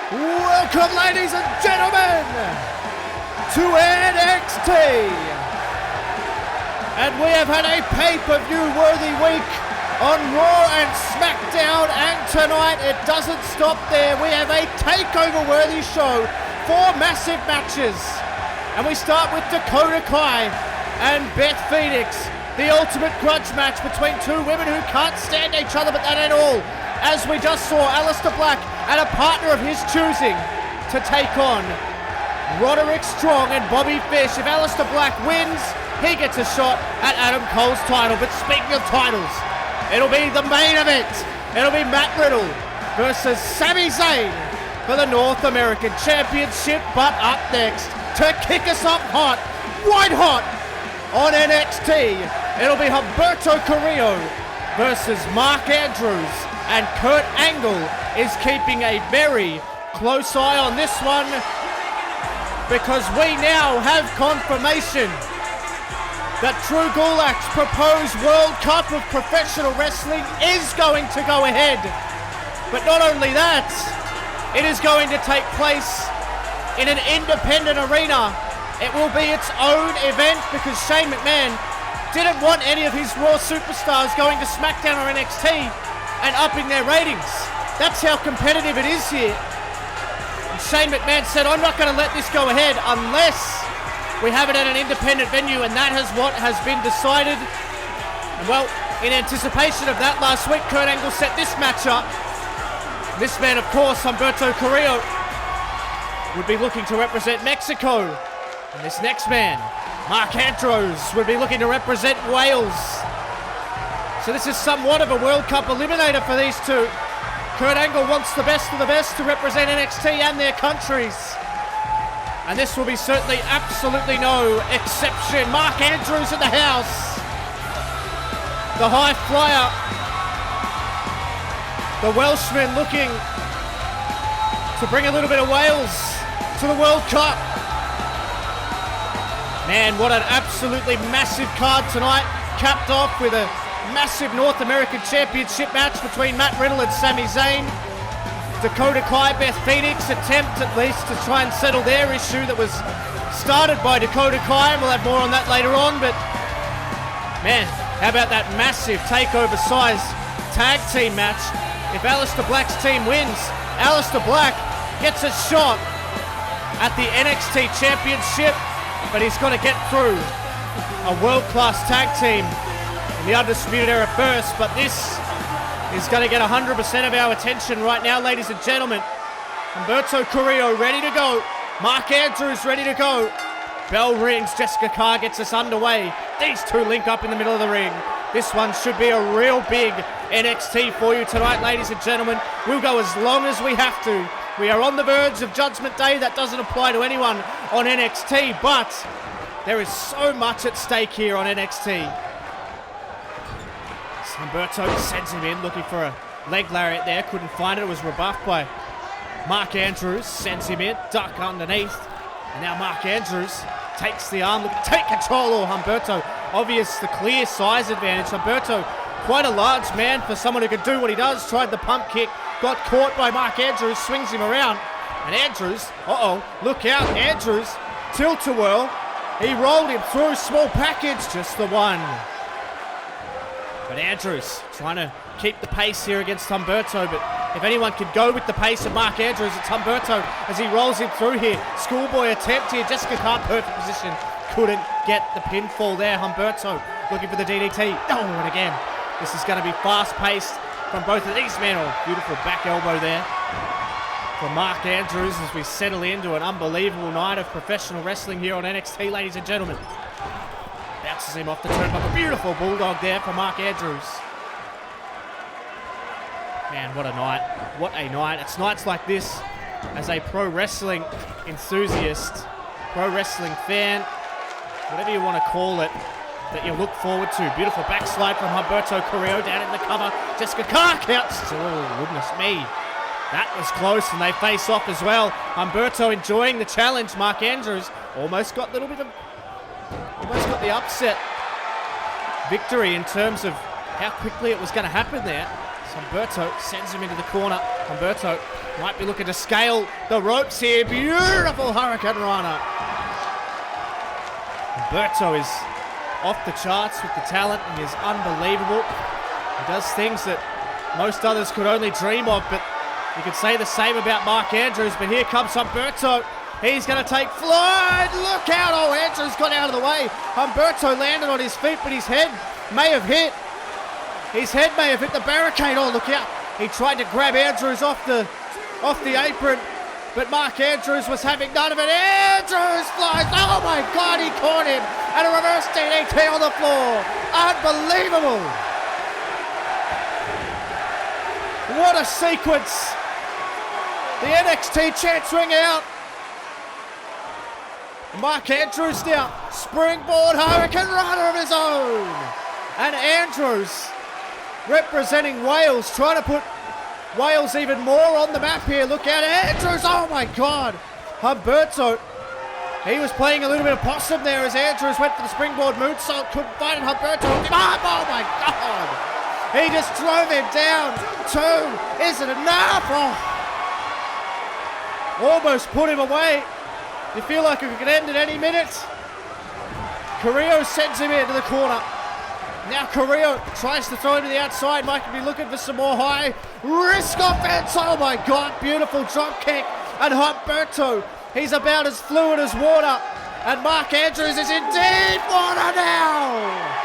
Welcome, ladies and gentlemen, to NXT. And we have had a pay-per-view worthy week on Raw and SmackDown, and tonight it doesn't stop there. We have a takeover worthy show, 4 massive matches. And we start with Dakota Kai and Beth Phoenix, the ultimate grudge match between 2 women who can't stand each other, but that ain't all. As we just saw, Aleister Black and a partner of his choosing to take on Roderick Strong and Bobby Fish. If Aleister Black wins, he gets a shot at Adam Cole's title. But speaking of titles, it'll be the main event. It'll be Matt Riddle versus Sami Zayn for the North American Championship. But up next, to kick us off hot, white hot, on NXT, it'll be Humberto Carrillo versus Mark Andrews. And Kurt Angle is keeping a very close eye on this one, because we now have confirmation that Drew Gulak's proposed World Cup of Professional Wrestling is going to go ahead. But not only that, it is going to take place in an independent arena. It will be its own event because Shane McMahon didn't want any of his Raw superstars going to SmackDown or NXT and upping their ratings. That's how competitive it is here. And Shane McMahon said, I'm not going to let this go ahead unless we have it at an independent venue, and that is what has been decided. And well, in anticipation of that, last week Kurt Angle set this match up. This man, of course, Humberto Carrillo, would be looking to represent Mexico. And this next man, Mark Andrews, would be looking to represent Wales. So this is somewhat of a World Cup eliminator for these two. Kurt Angle wants the best of the best to represent NXT and their countries. And this will be certainly absolutely no exception. Mark Andrews in the house. The high flyer. The Welshman looking to bring a little bit of Wales to the World Cup. Man, what an absolutely massive card tonight. Capped off with a massive North American Championship match between Matt Riddle and Sami Zayn. Dakota Kai, Beth Phoenix attempt at least to try and settle their issue that was started by Dakota Kai, and we'll have more on that later on. But man, how about that massive takeover size tag team match? If Aleister Black's team wins, Aleister Black gets a shot at the NXT Championship, but he's got to get through a world-class tag team, the Undisputed Era first. But this is going to get 100% of our attention right now, ladies and gentlemen. Humberto Carrillo ready to go. Mark Andrews ready to go. Bell rings, Jessica Carr gets us underway. These two link up in the middle of the ring. This one should be a real big NXT for you tonight, ladies and gentlemen. We'll go as long as we have to. We are on the verge of Judgment Day. That doesn't apply to anyone on NXT, but there is so much at stake here on NXT. Humberto sends him in, looking for a leg lariat there. Couldn't find it. It was rebuffed by Mark Andrews. Sends him in, duck underneath. And now Mark Andrews takes the arm. Look, take control. Humberto, obvious the clear size advantage. Humberto, quite a large man for someone who can do what he does. Tried the pump kick, got caught by Mark Andrews, swings him around. And Andrews, look out. Andrews, tilt-a-whirl. He rolled him through, small package, just the one. But Andrews trying to keep the pace here against Humberto, but if anyone could go with the pace of Mark Andrews, it's Humberto as he rolls him through here. Schoolboy attempt here, Jessica Carr, perfect position. Couldn't get the pinfall there. Humberto looking for the DDT. Oh, and again, this is going to be fast-paced from both of these men. Oh, beautiful back elbow there from Mark Andrews as we settle into an unbelievable night of professional wrestling here on NXT, ladies and gentlemen. Bounces him off the turnbuckle. Beautiful bulldog there for Mark Andrews. Man, what a night. What a night. It's nights like this as a pro wrestling enthusiast, pro wrestling fan, whatever you want to call it, that you look forward to. Beautiful backslide from Humberto Carrillo down in the cover. Jessica Carr counts. Oh, goodness me. That was close, and they face off as well. Humberto enjoying the challenge. Mark Andrews almost got a little bit of... almost got the upset victory in terms of how quickly it was going to happen there. So Humberto sends him into the corner. Humberto might be looking to scale the ropes here. Beautiful Hurricane Rana. Humberto is off the charts with the talent. He is unbelievable. He does things that most others could only dream of, but you could say the same about Mark Andrews. But here comes Humberto. He's going to take flight. Look out. Oh, Andrews got out of the way. Humberto landed on his feet, but his head may have hit. His head may have hit the barricade. Oh, look out. He tried to grab Andrews off the apron, but Mark Andrews was having none of it. Andrews flies. Oh, my God. He caught him. And a reverse DDT on the floor. Unbelievable. What a sequence. The NXT champs ring out. Mark Andrews now, springboard Hurricane Rana of his own. And Andrews, representing Wales, trying to put Wales even more on the map here. Look out, Andrews, oh my God. Humberto, he was playing a little bit of possum there as Andrews went for the springboard moonsault, couldn't find it. Humberto hooked him up, oh my God. He just drove him down. 2, is it enough? Oh. Almost put him away. You feel like it could end at any minute. Carrillo sends him into the corner. Now Carrillo tries to throw him to the outside. Might be looking for some more high risk offense. Oh my God, beautiful drop kick. And Humberto, he's about as fluid as water. And Mark Andrews is in deep water now.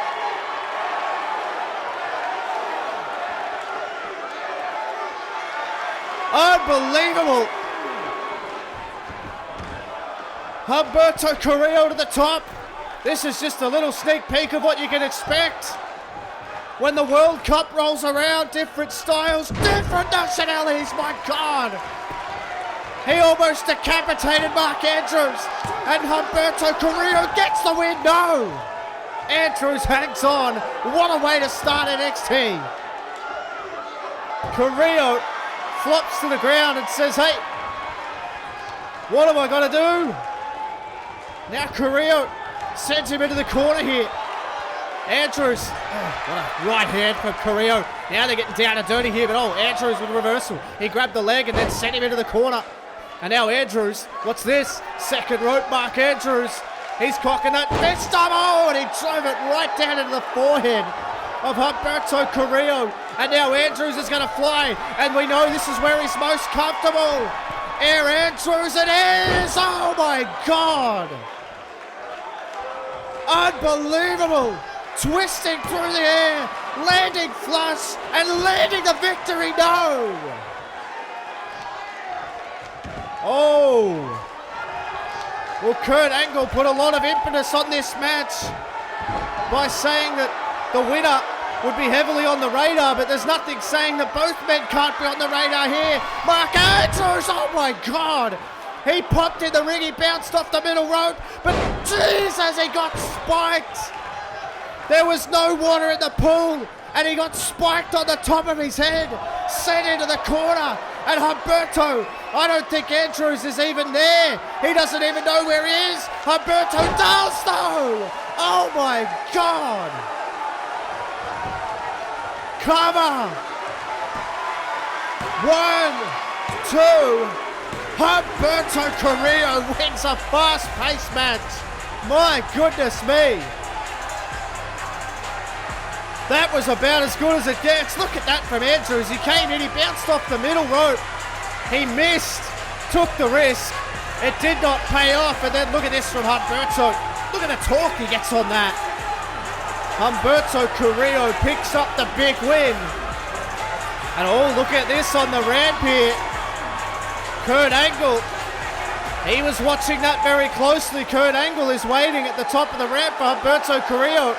Unbelievable. Humberto Carrillo to the top. This is just a little sneak peek of what you can expect. When the World Cup rolls around, different styles, different nationalities, my God. He almost decapitated Mark Andrews. And Humberto Carrillo gets the win. No. Andrews hangs on. What a way to start NXT. Carrillo flops to the ground and says, hey, what am I going to do? Now Carrillo sends him into the corner here. Andrews, what a right hand from Carrillo. Now they're getting down and dirty here, but Andrews with a reversal. He grabbed the leg and then sent him into the corner. And now Andrews, what's this? Second rope, Mark Andrews. He's cocking that fist up, and he drove it right down into the forehead of Humberto Carrillo. And now Andrews is going to fly, and we know this is where he's most comfortable. Air Andrews, it is! Oh my God! Unbelievable! Twisting through the air, landing flush, and landing the victory, no! Oh! Well, Kurt Angle put a lot of impetus on this match by saying that the winner would be heavily on the radar, but there's nothing saying that both men can't be on the radar here. Mark Andrews, oh my God! He popped in the ring, he bounced off the middle rope, but Jesus, he got spiked. There was no water in the pool, and he got spiked on the top of his head, sent into the corner, and Humberto, I don't think Andrews is even there. He doesn't even know where he is. Humberto does though! Oh my God! Cover! 1, 2, Humberto Carrillo wins a fast-paced match. My goodness me. That was about as good as it gets. Look at that from Andrews. He came in, he bounced off the middle rope. He missed, took the risk. It did not pay off. And then look at this from Humberto. Look at the torque he gets on that. Humberto Carrillo picks up the big win. And look at this on the ramp here. Kurt Angle, he was watching that very closely. Kurt Angle is waiting at the top of the ramp for Humberto Carrillo.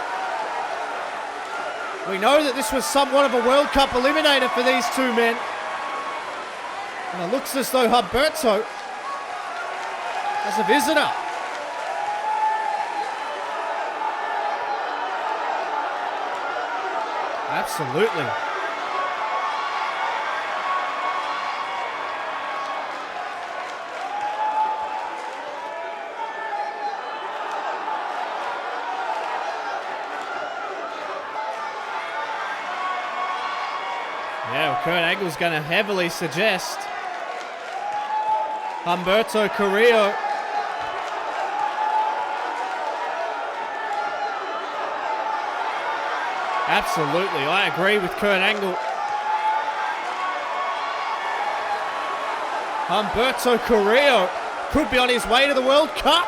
We know that this was somewhat of a World Cup eliminator for these two men. And it looks as though Humberto has a visitor. Absolutely. Yeah, Kurt Angle's going to heavily suggest Humberto Carrillo. Absolutely, I agree with Kurt Angle. Humberto Carrillo could be on his way to the World Cup.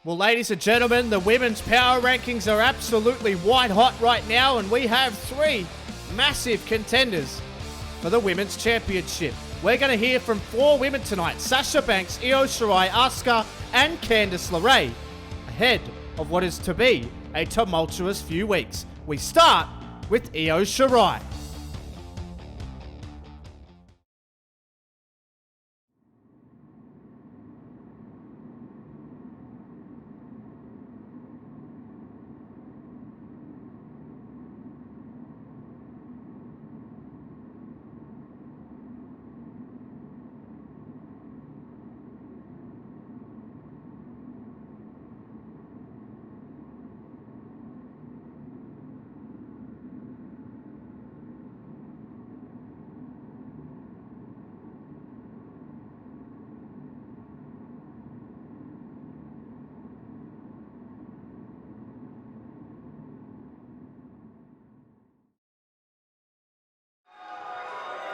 Well, ladies and gentlemen, the women's power rankings are absolutely white hot right now, and we have 3 massive contenders for the women's championship. We're going to hear from 4 women tonight: Sasha Banks, Io Shirai, Asuka, and Candice LeRae, ahead of what is to be a tumultuous few weeks. We start with Io Shirai.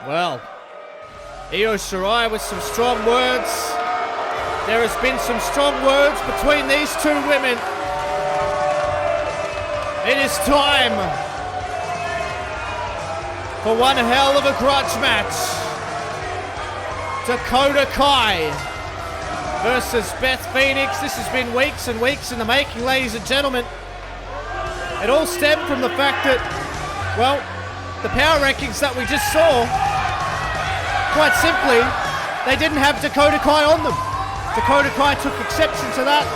Well, Io Shirai with some strong words. There has been some strong words between these 2 women. It is time for one hell of a grudge match. Dakota Kai versus Beth Phoenix. This has been weeks and weeks in the making, ladies and gentlemen. It all stemmed from the fact that, well, the power rankings that we just saw, quite simply, they didn't have Dakota Kai on them. Dakota Kai took exception to that.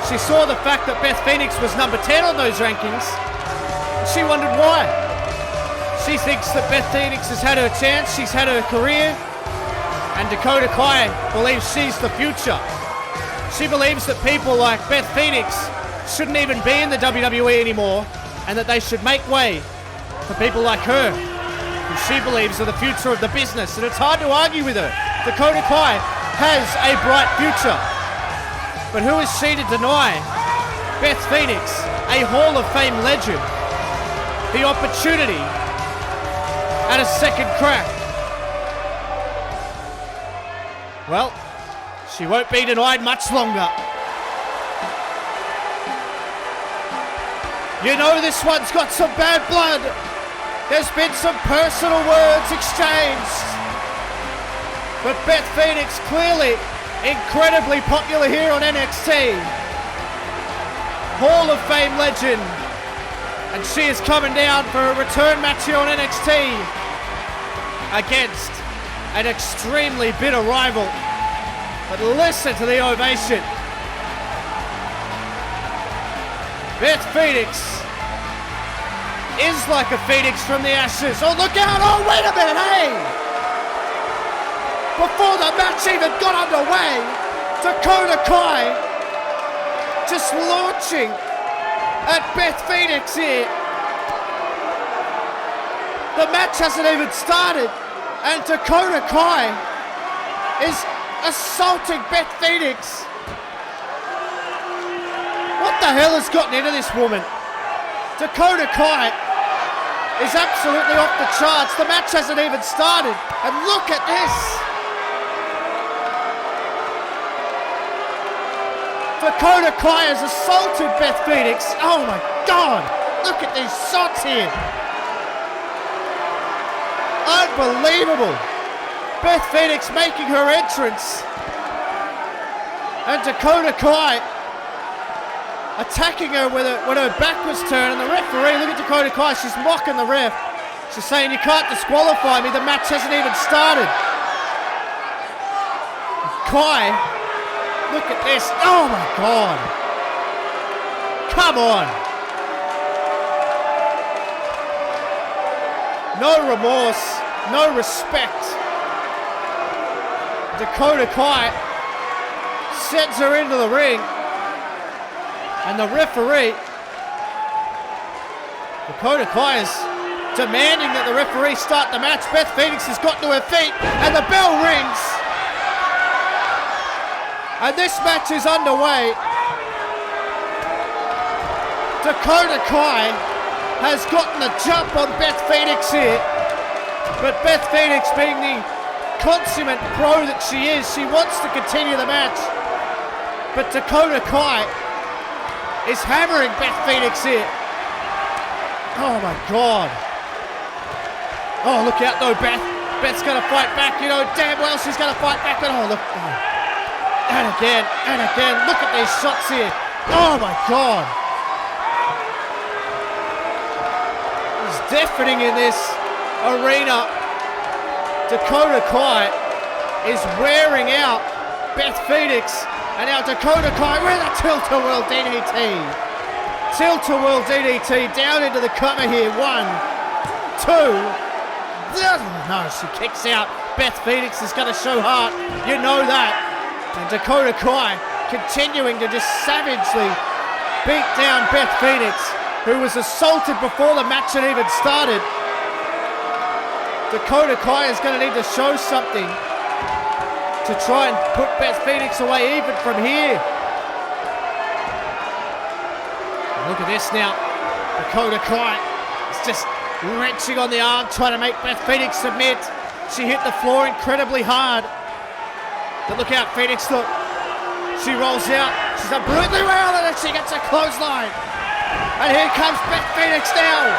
She saw the fact that Beth Phoenix was number 10 on those rankings. She wondered why. She thinks that Beth Phoenix has had her chance, she's had her career, and Dakota Kai believes she's the future. She believes that people like Beth Phoenix shouldn't even be in the WWE anymore, and that they should make way for people like her, who she believes are the future of the business, and it's hard to argue with her. Dakota Kai has a bright future, but who is she to deny Beth Phoenix, a Hall of Fame legend, the opportunity at a second crack? Well, she won't be denied much longer. You know this one's got some bad blood. There's been some personal words exchanged. But Beth Phoenix, clearly incredibly popular here on NXT. Hall of Fame legend. And she is coming down for a return match here on NXT against an extremely bitter rival. But listen to the ovation. Beth Phoenix is like a phoenix from the ashes. Oh, look out! Oh, wait a minute, hey! Before the match even got underway, Dakota Kai just launching at Beth Phoenix here. The match hasn't even started, and Dakota Kai is assaulting Beth Phoenix. What the hell has gotten into this woman? Dakota Kai is absolutely off the charts. The match hasn't even started. And look at this. Dakota Kai has assaulted Beth Phoenix. Oh my God. Look at these shots here. Unbelievable. Beth Phoenix making her entrance. And Dakota Kai attacking her when her back was turned, and the referee, look at Dakota Kai, she's mocking the ref. She's saying, you can't disqualify me, the match hasn't even started. Kai, look at this, oh my God. Come on. No remorse, no respect. Dakota Kai sends her into the ring. And the referee Dakota Kai is demanding that the referee start the match. Beth Phoenix has got to her feet and the bell rings. And this match is underway. Dakota Kai has gotten a jump on Beth Phoenix here. But Beth Phoenix, being the consummate pro that she is, she wants to continue the match. But Dakota Kai is hammering Beth Phoenix here. Oh my God. Oh, look out though, Beth. Beth's gonna fight back, you know damn well she's gonna fight back, but oh, look. Oh. And again, look at these shots here. Oh my God. It's deafening in this arena. Dakota Kai is wearing out Beth Phoenix, and now Dakota Kai with a tilt-a-whirl DDT. Tilt-a-whirl DDT down into the cover here. 1, 2. No, she kicks out. Beth Phoenix is going to show heart. You know that. And Dakota Kai continuing to just savagely beat down Beth Phoenix, who was assaulted before the match had even started. Dakota Kai is going to need to show something to try and put Beth Phoenix away even from here. Look at this now. Dakota Kai is just wrenching on the arm, trying to make Beth Phoenix submit. She hit the floor incredibly hard. But look out, Phoenix, look. She rolls out. She's done brutally well, and then she gets a clothesline. And here comes Beth Phoenix now.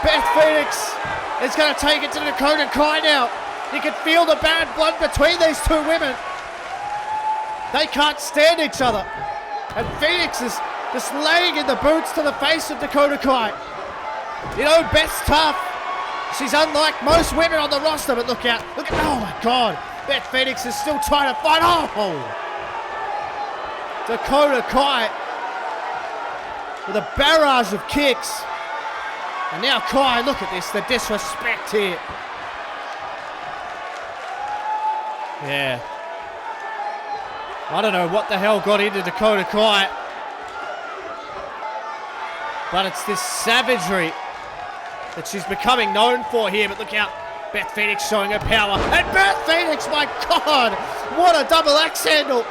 Beth Phoenix is going to take it to Dakota Kai now. You can feel the bad blood between these two women. They can't stand each other. And Phoenix is just laying in the boots to the face of Dakota Kai. You know, Beth's tough. She's unlike most women on the roster, but look out. Look at, oh my God. Beth Phoenix is still trying to fight. Oh! Dakota Kai with a barrage of kicks. And now Kai, look at this, the disrespect here. Yeah. I don't know what the hell got into Dakota Kai. But it's this savagery that she's becoming known for here. But look out, Beth Phoenix showing her power. And Beth Phoenix, my God, what a double axe handle.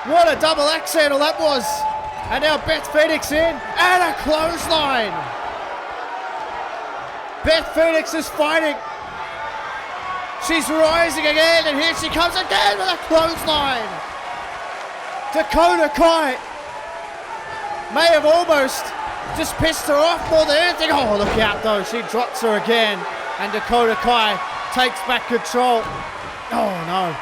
What a double axe handle that was. And now Beth Phoenix in, and a clothesline. Beth Phoenix is fighting. She's rising again, and here she comes again with a clothesline. Dakota Kai may have almost just pissed her off more than anything. Oh, look out though, she drops her again, and Dakota Kai takes back control. Oh no,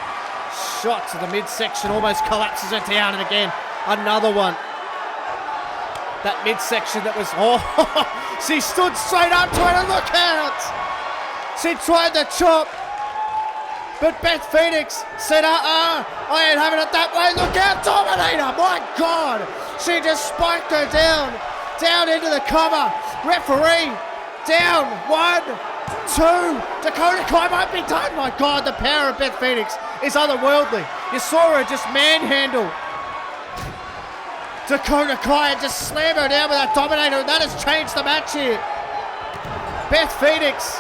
shot to the midsection, almost collapses her down, and again, another one. That midsection that was, oh, she stood straight up to it, and look out! She tried to chop, but Beth Phoenix said, I ain't having it that way. Look out, Dominator, my God! She just spiked her down into the cover. Referee, down, 1, 2. Dakota Kai might be done. My God, the power of Beth Phoenix is otherworldly. You saw her just manhandle Dakota Kai and just slam her down with that Dominator, and that has changed the match here. Beth Phoenix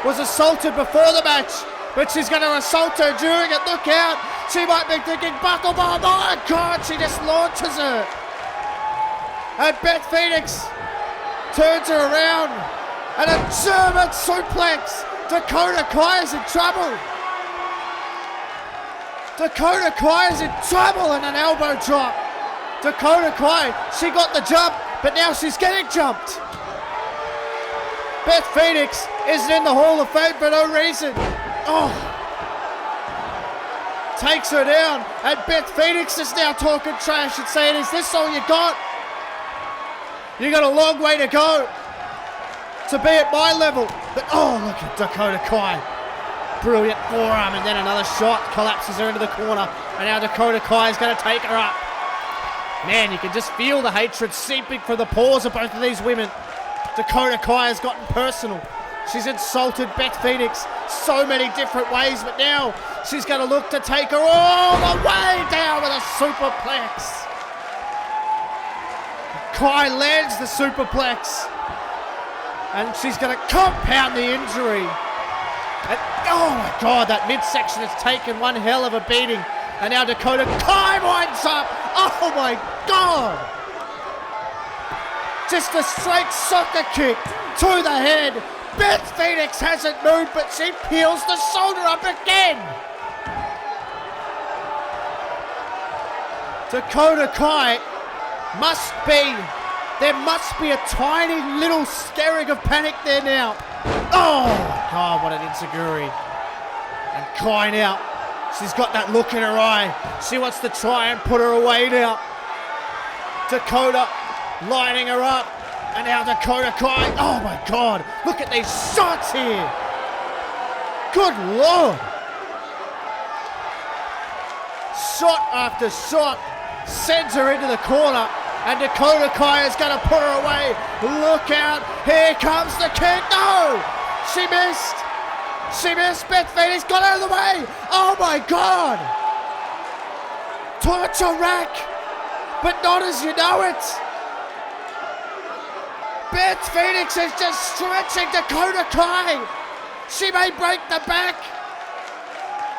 was assaulted before the match, but she's going to assault her during it. Look out. She might be thinking buckle bomb. Oh my God, she just launches her. And Beth Phoenix turns her around, and a German suplex. Dakota Kai is in trouble. Dakota Kai is in trouble, and an elbow drop. Dakota Kai, she got the jump, but now she's getting jumped. Beth Phoenix isn't in the Hall of Fame for no reason. Oh. Takes her down, and Beth Phoenix is now talking trash and saying, is this all you got? You got a long way to go to be at my level. But oh, look at Dakota Kai. Brilliant forearm, and then another shot collapses her into the corner, and now Dakota Kai is going to take her up. Man, you can just feel the hatred seeping from the pores of both of these women. Dakota Kai has gotten personal. She's insulted Beth Phoenix so many different ways, but now she's going to look to take her all the way down with a superplex. Kai lands the superplex. And she's going to compound the injury. And, oh my God, that midsection has taken one hell of a beating. And now Dakota Kai winds up. Oh my God. Just a straight soccer kick to the head. Beth Phoenix hasn't moved, but she peels the shoulder up again. Dakota Kai there must be a tiny little scaring of panic there now. Oh God, what an enziguri. And Kai now, she's got that look in her eye. She wants to try and put her away now. Dakota lining her up. And now Dakota Kai, oh my God, look at these shots here. Good Lord. Shot after shot sends her into the corner. And Dakota Kai is going to put her away. Look out, here comes the kick. No, she missed. She missed. Beth Phoenix got out of the way. Oh my God. Torture rack, but not as you know it. Beth Phoenix is just stretching Dakota Kai. She may break the back.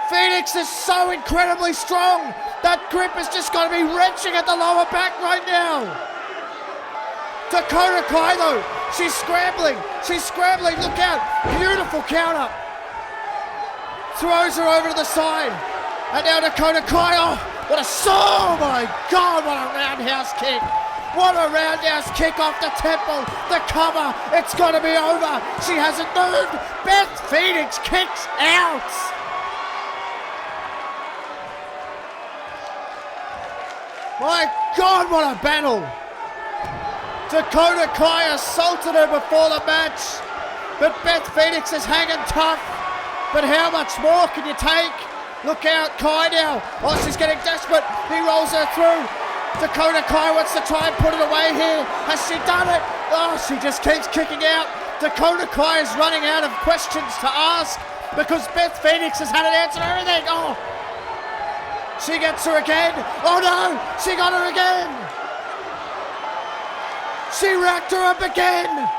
Phoenix is so incredibly strong. That grip is just going to be wrenching at the lower back right now. Dakota Kai though, she's scrambling. She's scrambling, look out. Beautiful counter. Throws her over to the side. And now Dakota Kai, oh my God, what a roundhouse kick. What a roundhouse kick off the temple. The cover, it's going to be over. She hasn't moved. Beth Phoenix kicks out. My God, what a battle. Dakota Kai assaulted her before the match. But Beth Phoenix is hanging tough. But how much more can you take? Look out, Kai now. Oh, she's getting desperate. He rolls her through. Dakota Kai wants to try and put it away here. Has she done it? Oh, she just keeps kicking out. Dakota Kai is running out of questions to ask because Beth Phoenix has had an answer to everything. Oh, she gets her again. Oh no, she got her again. She racked her up again.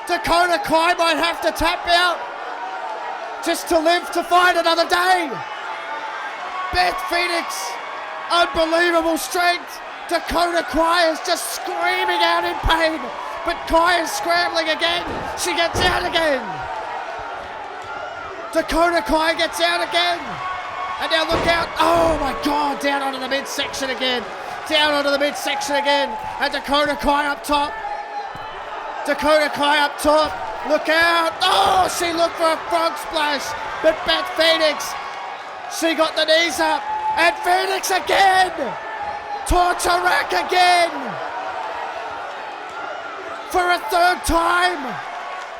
Dakota Kai might have to tap out just to live to fight another day. Beth Phoenix, unbelievable strength. Dakota Kai is just screaming out in pain, but Kai is scrambling again. She gets out again. Dakota Kai gets out again. And now look out. Oh my God, down onto the midsection again. Down onto the midsection again. And Dakota Kai up top. Dakota Kai up top. Look out. Oh, she looked for a frog splash. But Beth Phoenix, she got the knees up. And Phoenix again. Torture rack again. For a third time.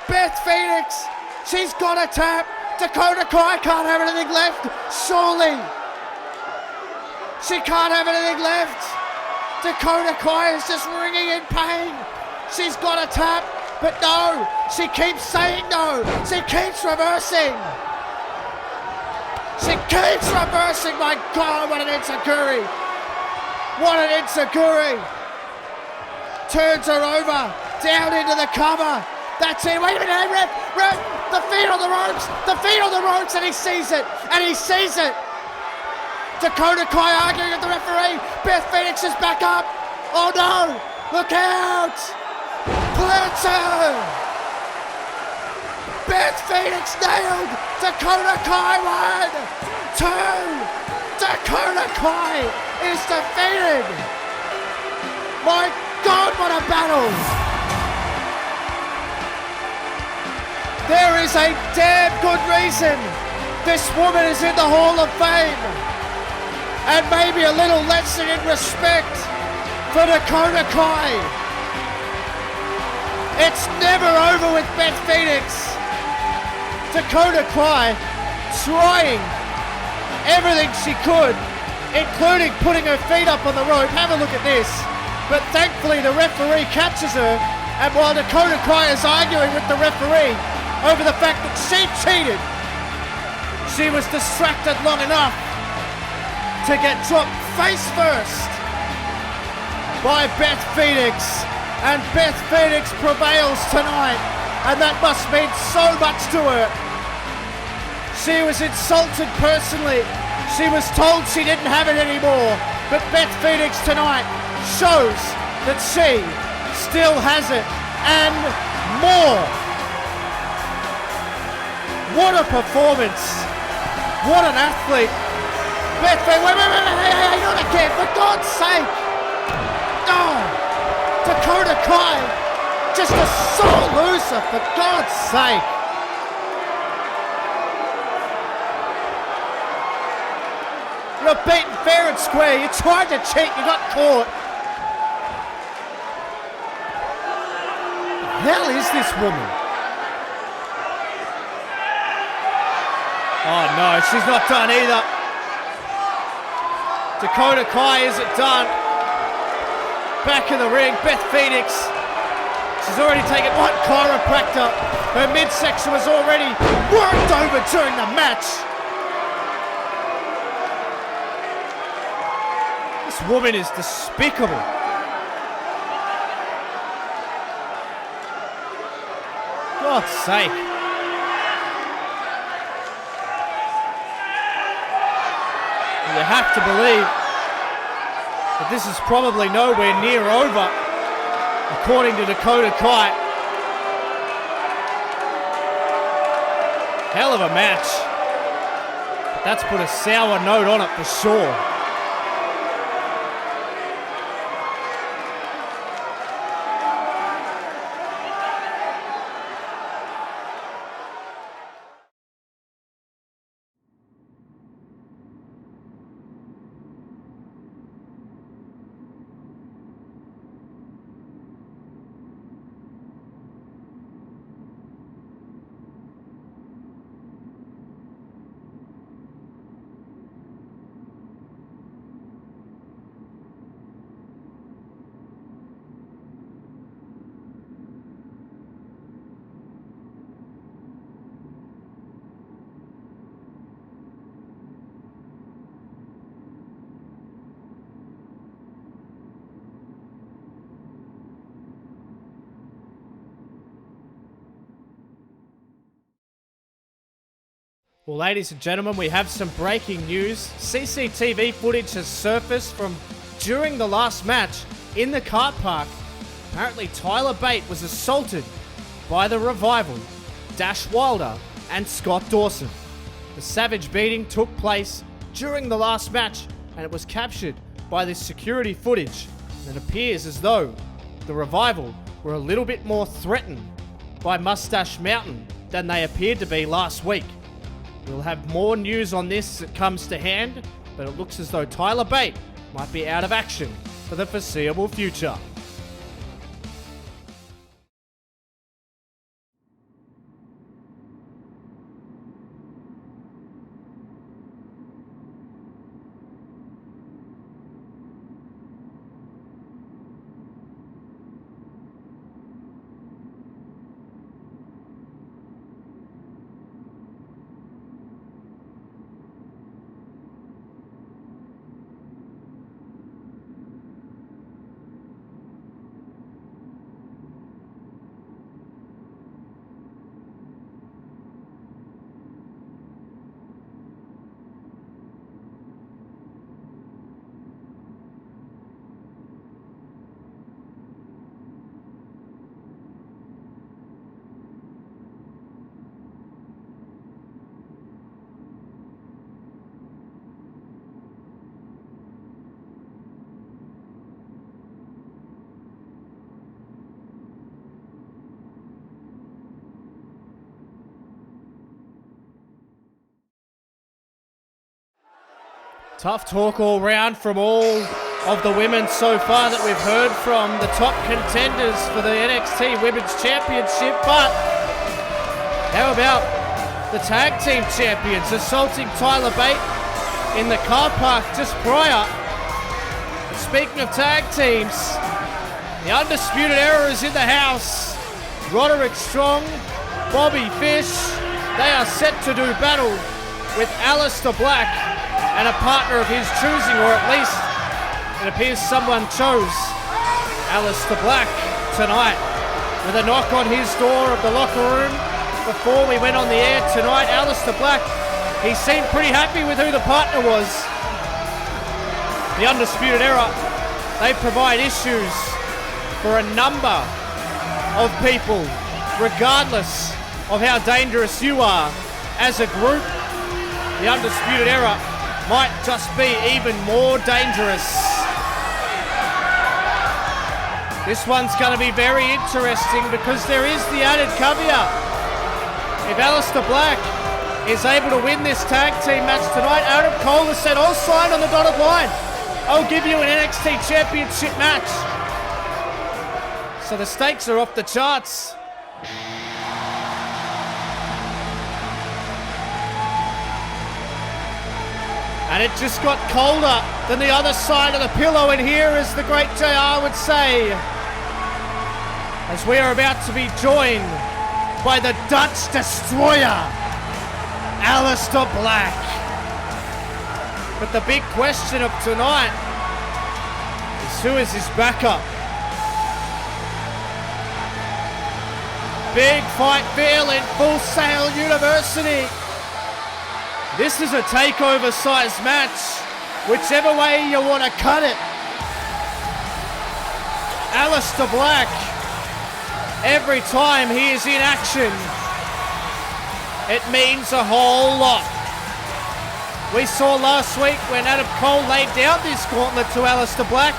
Beth Phoenix, she's got a tap. Dakota Kai can't have anything left, surely. She can't have anything left. Dakota Kai is just wringing in pain. She's got a tap, but no. She keeps saying no. She keeps reversing. She keeps reversing. My God, what an enziguri. What an enziguri. Turns her over, down into the cover. That's it. Wait a minute, ref. The feet on the ropes, and he sees it, Dakota Kai arguing with the referee. Beth Phoenix is back up. Oh no, look out. Planter. Beth Phoenix nailed. Dakota Kai 1, 2. Dakota Kai is defeated. My God, what a battle. There is a damn good reason this woman is in the Hall of Fame. And maybe a little lesson in respect for Dakota Kai. It's never over with Beth Phoenix. Dakota Kai trying everything she could, including putting her feet up on the rope. Have a look at this. But thankfully the referee catches her, and while Dakota Kai is arguing with the referee over the fact that she cheated, she was distracted long enough to get dropped face first. by Beth Phoenix. And Beth Phoenix prevails tonight. And that must mean so much to her. She was insulted personally. She was told she didn't have it anymore. But Beth Phoenix tonight shows that she still has it and more. What a performance. What an athlete. Beth Phoenix, wait, not again, for God's sake. Oh, Dakota Kai, just a sore loser, for God's sake. You're beaten fair and square. You tried to cheat, you got caught. The hell is this woman? Oh no, she's not done either. Dakota Kai isn't done. Back in the ring, Beth Phoenix. She's already taken one chiropractor. Her midsection was already worked over during the match. This woman is despicable. God's sake. You have to believe that this is probably nowhere near over, according to Dakota Kai. Hell of a match. That's put a sour note on it for sure. Well, ladies and gentlemen, we have some breaking news. CCTV footage has surfaced from during the last match in the car park. Apparently, Tyler Bate was assaulted by the Revival, Dash Wilder, and Scott Dawson. The savage beating took place during the last match, and it was captured by this security footage. And it appears as though the Revival were a little bit more threatened by Mustache Mountain than they appeared to be last week. We'll have more news on this as it comes to hand, but it looks as though Tyler Bate might be out of action for the foreseeable future. Tough talk all round from all of the women so far that we've heard from the top contenders for the NXT Women's Championship. But how about the tag team champions assaulting Tyler Bate in the car park just prior? Speaking of tag teams, the Undisputed Era is in the house. Roderick Strong, Bobby Fish, they are set to do battle with Aleister Black and a partner of his choosing, or at least it appears someone chose Aleister Black tonight with a knock on his door of the locker room before we went on the air tonight. Aleister Black, he seemed pretty happy with who the partner was. The Undisputed Era, they provide issues for a number of people, regardless of how dangerous you are as a group. The Undisputed Era might just be even more dangerous. This one's going to be very interesting because there is the added caveat. If Aleister Black is able to win this tag team match tonight, Adam Cole has said, I'll sign on the dotted line. I'll give you an NXT Championship match. So the stakes are off the charts. And it just got colder than the other side of the pillow in here, as the great JR would say. As we are about to be joined by the Dutch Destroyer, Aleister Black. But the big question of tonight is, who is his backup? Big fight feel in Full Sail University. This is a takeover size match, whichever way you want to cut it. Aleister Black, every time he is in action, it means a whole lot. We saw last week when Adam Cole laid down this gauntlet to Aleister Black.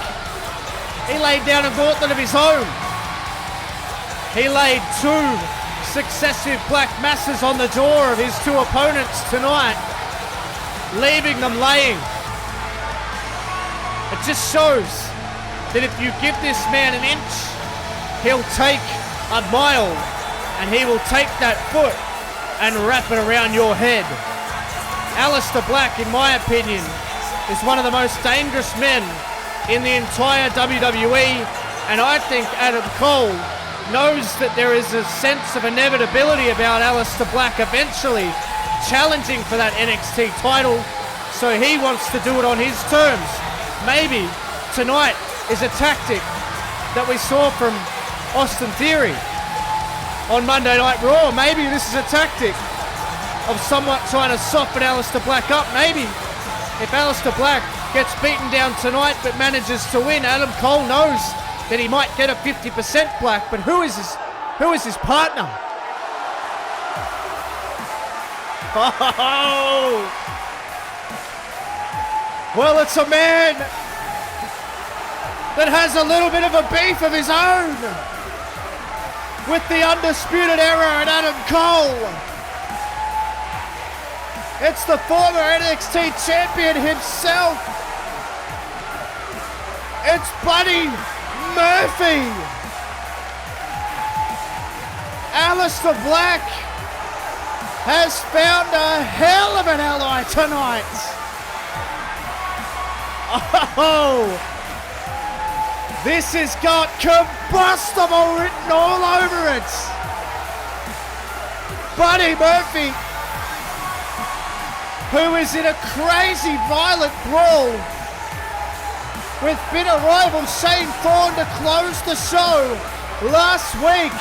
He laid down a gauntlet of his own. He laid 2 successive black masses on the jaw of his 2 opponents tonight, leaving them laying. It just shows that if you give this man an inch, he'll take a mile, and he will take that foot and wrap it around your head. Aleister Black, in my opinion, is one of the most dangerous men in the entire WWE, and I think Adam Cole knows that there is a sense of inevitability about Aleister Black eventually challenging for that NXT title, so he wants to do it on his terms. Maybe tonight is a tactic that we saw from Austin Theory on Monday Night Raw. Maybe this is a tactic of somewhat trying to soften Aleister Black up. Maybe if Aleister Black gets beaten down tonight but manages to win, Adam Cole knows that he might get a 50% Black, but who is his partner? Oh! Well, it's a man that has a little bit of a beef of his own with the Undisputed Era and Adam Cole. It's the former NXT champion himself. It's Buddy Murphy. Aleister Black has found a hell of an ally tonight. Oh, this has got combustible written all over it. Buddy Murphy, who is in a crazy violent brawl with bitter rival Shane Thorne to close the show last week,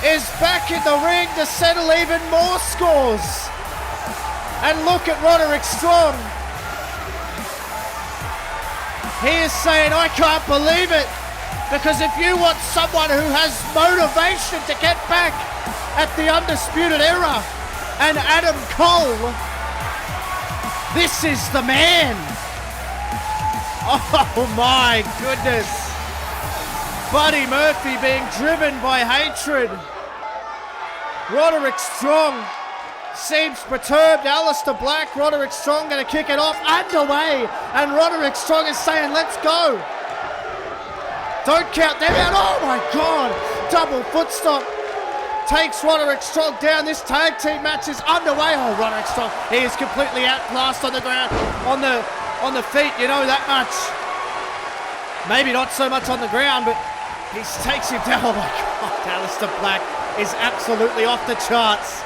is back in the ring to settle even more scores. And look at Roderick Strong. He is saying, I can't believe it, because if you want someone who has motivation to get back at the Undisputed Era and Adam Cole, this is the man. Oh my goodness. Buddy Murphy being driven by hatred. Roderick Strong seems perturbed. Aleister Black, Roderick Strong going to kick it off, underway, and Roderick Strong is saying, let's go. Don't count them out. Oh my God. Double foot stomp. Takes Roderick Strong down. This tag team match is underway. Oh, Roderick Strong, he is completely outclassed on the ground, on the feet, you know that much. Maybe not so much on the ground, but he takes him down. Oh my God, Aleister Black is absolutely off the charts.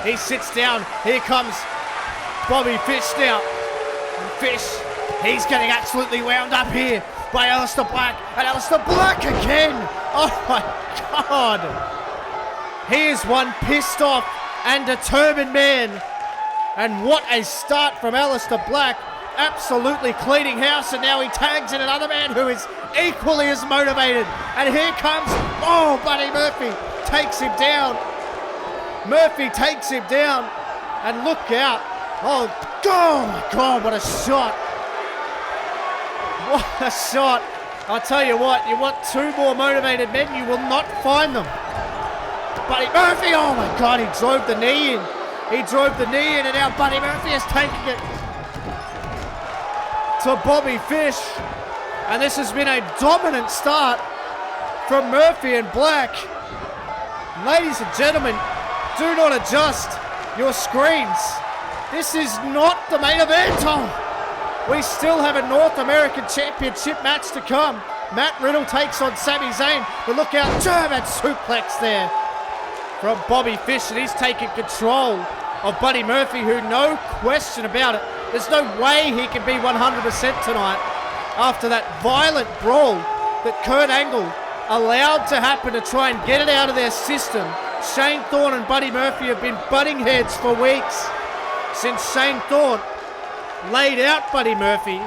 He sits down. Here comes Bobby Fish now. And Fish, he's getting absolutely wound up here. by Aleister Black, and Aleister Black again. Oh my God. He is one pissed off and determined man. And what a start from Aleister Black. Absolutely cleaning house, and now he tags in another man who is equally as motivated. And here comes, oh, Buddy Murphy takes him down. Murphy takes him down, and look out. Oh my God, what a shot. What a shot. I'll tell you what, you want two more motivated men, you will not find them. Buddy Murphy, oh my God, he drove the knee in. He drove the knee in, and now Buddy Murphy is taking it to Bobby Fish. And this has been a dominant start from Murphy and Black. Ladies and gentlemen, do not adjust your screens. This is not the main event. We still have a North American Championship match to come. Matt Riddle takes on Sami Zayn. But look out, German suplex there from Bobby Fish, and he's taking control of Buddy Murphy, who, no question about it, there's no way he can be 100% tonight after that violent brawl that Kurt Angle allowed to happen to try and get it out of their system. Shane Thorne and Buddy Murphy have been butting heads for weeks since Shane Thorne laid out Buddy Murphy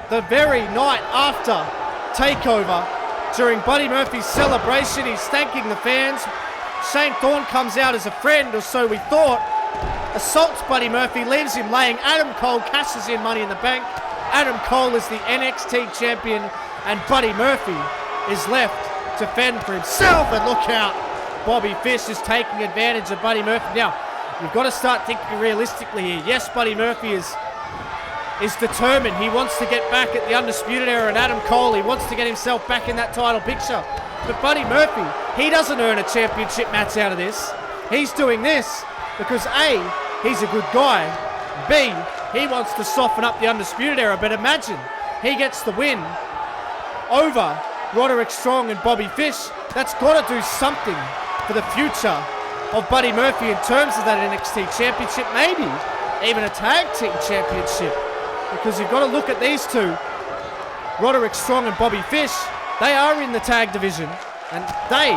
the very night after TakeOver. During Buddy Murphy's celebration, he's thanking the fans. Shane Thorne comes out as a friend, or so we thought, assaults Buddy Murphy, leaves him laying. Adam Cole cashes in Money in the Bank. Adam Cole is the NXT champion, and Buddy Murphy is left to fend for himself. And look out, Bobby Fish is taking advantage of Buddy Murphy. Now, you've got to start thinking realistically here. Yes, Buddy Murphy is determined. He wants to get back at the Undisputed Era and Adam Cole. He wants to get himself back in that title picture. But Buddy Murphy, he doesn't earn a championship match out of this. He's doing this because A, he's a good guy. B, he wants to soften up the Undisputed Era. But imagine he gets the win over Roderick Strong and Bobby Fish. That's got to do something for the future of Buddy Murphy in terms of that NXT championship, maybe even a tag team championship. Because you've got to look at these two, Roderick Strong and Bobby Fish. They are in the tag division, and they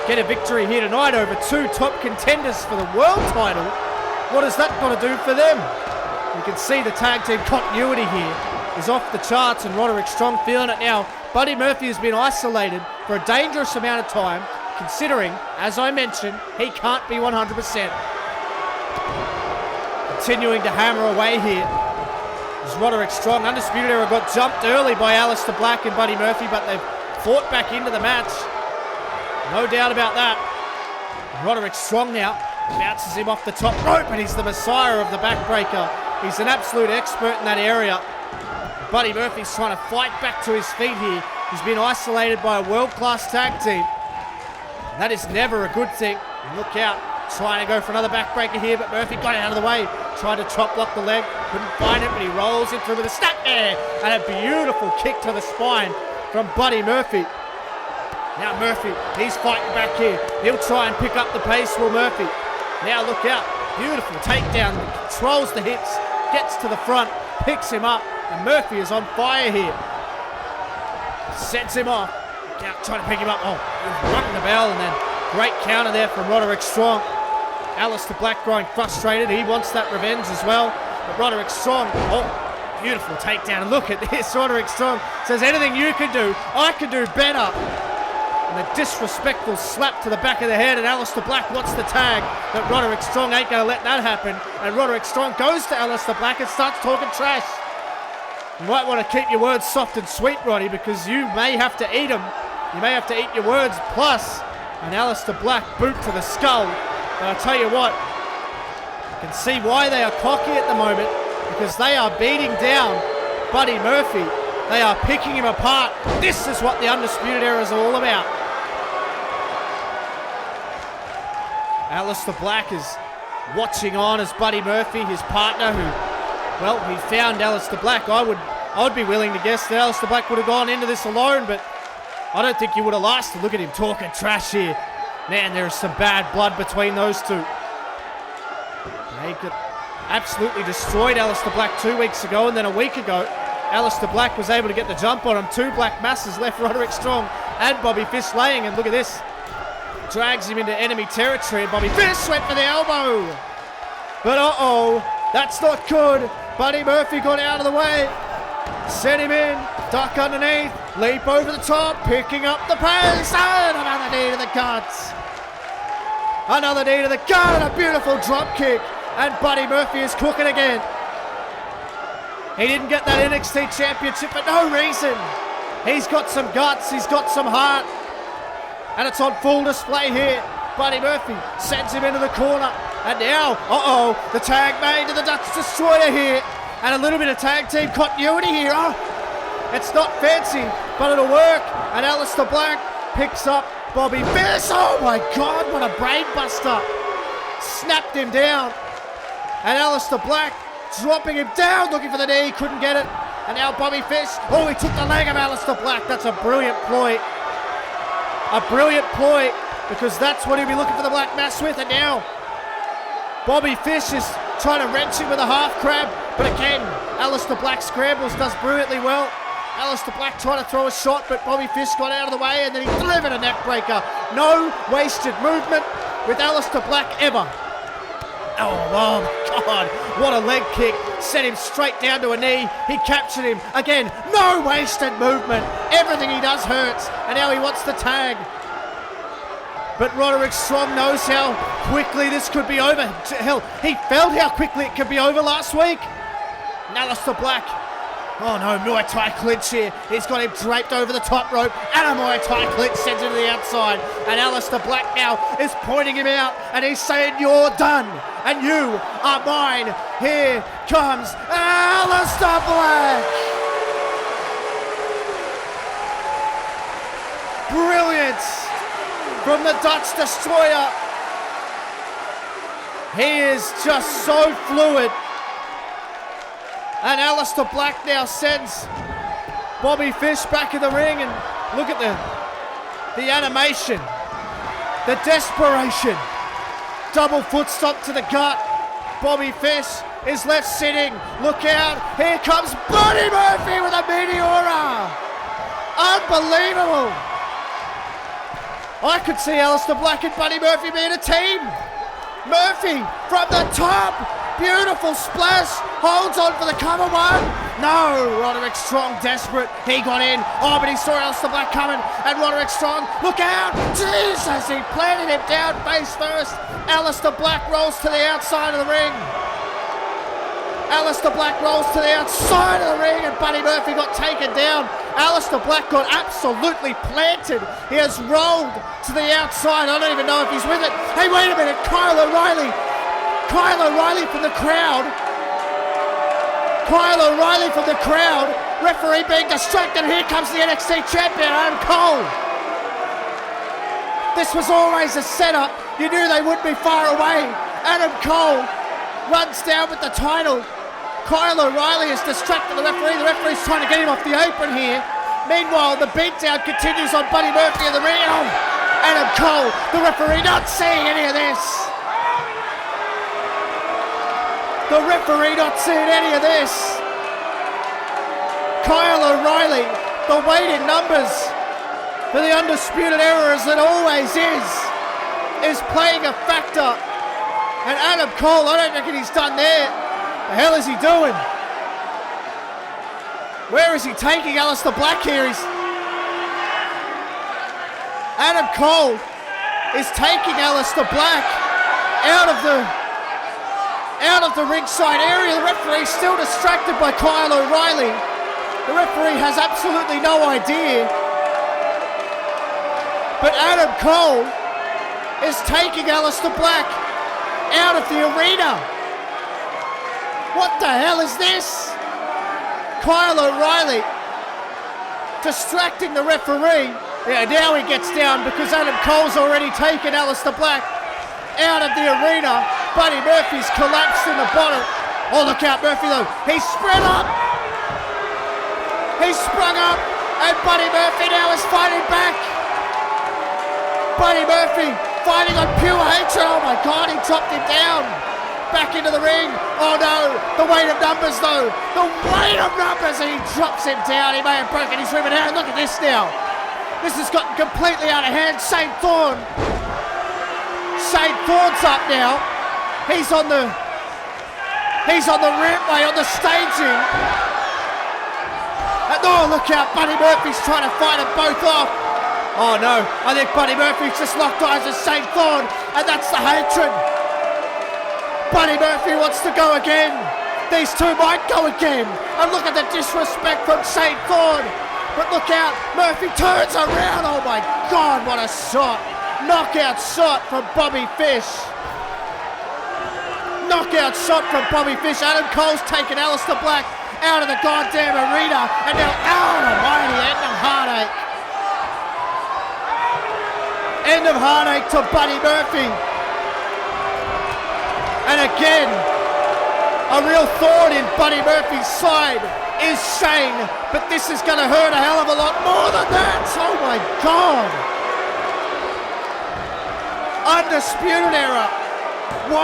get a victory here tonight over two top contenders for the world title. What has that got to do for them? You can see the tag team continuity here is off the charts, and Roderick Strong feeling it now. Buddy Murphy has been isolated for a dangerous amount of time, considering, as I mentioned, he can't be 100%. Continuing to hammer away here is Roderick Strong. Undisputed Era got jumped early by Aleister Black and Buddy Murphy, but they've fought back into the match. No doubt about that. Roderick Strong now bounces him off the top rope, and he's the messiah of the backbreaker. He's an absolute expert in that area. Buddy Murphy's trying to fight back to his feet here. He's been isolated by a world-class tag team. And that is never a good thing. And look out, trying to go for another backbreaker here, but Murphy got out of the way. Tried to chop block the leg, couldn't find it, but he rolls it through with a snap there. And a beautiful kick to the spine from Buddy Murphy. Now Murphy, he's fighting back here. He'll try and pick up the pace, will Murphy. Now look out, beautiful takedown, controls the hits, gets to the front, picks him up, and Murphy is on fire here. Sets him off. Look out, trying to pick him up. Oh, he's rung the bell, and then great counter there from Roderick Strong. Aleister Black growing frustrated. He wants that revenge as well. But Roderick Strong, oh, beautiful takedown. And look at this. Roderick Strong says, anything you can do, I can do better. And a disrespectful slap to the back of the head. And Aleister Black wants the tag. But Roderick Strong ain't going to let that happen. And Roderick Strong goes to Aleister Black and starts talking trash. You might want to keep your words soft and sweet, Roddy, because you may have to eat them. You may have to eat your words. Plus, an Aleister Black boot to the skull. But I'll tell you what, you can see why they are cocky at the moment, because they are beating down Buddy Murphy. They are picking him apart. This is what the Undisputed Era is all about. Aleister Black is watching on as Buddy Murphy, his partner, who, well, he found Aleister Black. I would be willing to guess that Aleister Black would have gone into this alone, but I don't think he would have lasted. Look at him talking trash here. Man, there is some bad blood between those two. They absolutely destroyed Aleister Black 2 weeks ago, and then a week ago, Aleister Black was able to get the jump on him. Two black masses left Roderick Strong and Bobby Fish laying, and look at this. Drags him into enemy territory, and Bobby Fish went for the elbow. But that's not good. Buddy Murphy got out of the way. Sent him in, duck underneath, leap over the top, picking up the pace, and another knee to the guts. Another knee to the gut and a beautiful drop kick. And Buddy Murphy is cooking again. He didn't get that NXT championship for no reason. He's got some guts, he's got some heart. And it's on full display here. Buddy Murphy sends him into the corner. And now, the tag made to the Dutch Destroyer here. And a little bit of tag team continuity here. It's not fancy, but it'll work. And Aleister Black picks up Bobby Fish. Oh my God, what a brain buster. Snapped him down. And Aleister Black dropping him down, looking for the knee, couldn't get it. And now Bobby Fish, he took the leg of Aleister Black. That's a brilliant ploy. A brilliant ploy, because that's what he'll be looking for the Black Mass with. And now Bobby Fish is trying to wrench him with a half crab. But again, Aleister Black scrambles, does brilliantly well. Aleister Black trying to throw a shot, but Bobby Fish got out of the way, and then he delivered a neck breaker. No wasted movement with Aleister Black ever. Oh my God, what a leg kick. Sent him straight down to a knee. He captured him. Again, no wasted movement. Everything he does hurts, and now he wants the tag. But Roderick Strong knows how quickly this could be over. Hell, he felt how quickly it could be over last week. Now Aleister Black. Oh no, Muay Thai clinch here. He's got him draped over the top rope, and a Muay Thai clinch sends him to the outside. And Aleister Black now is pointing him out, and he's saying, "You're done, and you are mine." Here comes Aleister Black. Brilliance from the Dutch Destroyer. He is just so fluid. And Aleister Black now sends Bobby Fish back in the ring, and look at the animation, the desperation. Double foot stomp to the gut. Bobby Fish is left sitting. Look out, here comes Buddy Murphy with a Meteora. Unbelievable. I could see Aleister Black and Buddy Murphy being a team. Murphy from the top. Beautiful splash. Holds on for the cover one. No, Roderick Strong desperate. He got in. But he saw Aleister Black coming. And Roderick Strong, look out. Jesus, he planted him down face first. Aleister Black rolls to the outside of the ring. Aleister Black rolls to the outside of the ring, and Buddy Murphy got taken down. Aleister Black got absolutely planted. He has rolled to the outside. I don't even know if he's with it. Hey, wait a minute. Kyle O'Reilly from the crowd. Kyle O'Reilly from the crowd. Referee being distracted. Here comes the NXT champion, Adam Cole. This was always a setup. You knew they wouldn't be far away. Adam Cole runs down with the title. Kyle O'Reilly is distracted the referee. The referee's trying to get him off the apron here. Meanwhile, the beatdown continues on Buddy Murphy in the ring. Adam Cole, the referee, not seeing any of this. The referee not seeing any of this. Kyle O'Reilly, the weight in numbers for the Undisputed Era, as it always is playing a factor. And Adam Cole, I don't reckon he's done there. The hell is he doing? Where is he taking Aleister Black here? Adam Cole is taking Aleister Black out of the ringside area. The referee still distracted by Kyle O'Reilly. The referee has absolutely no idea. But Adam Cole is taking Aleister Black out of the arena. What the hell is this? Kyle O'Reilly distracting the referee. Yeah, now he gets down because Adam Cole's already taken Aleister Black out of the arena. Buddy Murphy's collapsed in the bottom. Oh, look out, Murphy though. He's spread up. He's sprung up, and Buddy Murphy now is fighting back. Buddy Murphy fighting on pure hatred. Oh my God, he dropped him down. back into the ring. Oh no, the weight of numbers though. The weight of numbers, and he drops him down. He may have broken his rib, and look at this now. This has gotten completely out of hand. Shane Thorne's up now. He's on the rampway, on the staging. And oh, look out, Buddy Murphy's trying to fight them both off. Oh no, I think Buddy Murphy's just locked eyes with Shane Thorne, and that's the hatred. Buddy Murphy wants to go again. These two might go again. And look at the disrespect from Shane Thorne. But look out, Murphy turns around. Oh my God, what a shot. Knockout shot from Bobby Fish. Knockout shot from Bobby Fish. Adam Cole's taken Aleister Black out of the goddamn arena. And now, almighty, end of heartache. End of heartache to Buddy Murphy. And again, a real thorn in Buddy Murphy's side is Shane, but this is going to hurt a hell of a lot more than that. Oh my God. Undisputed Era. 1,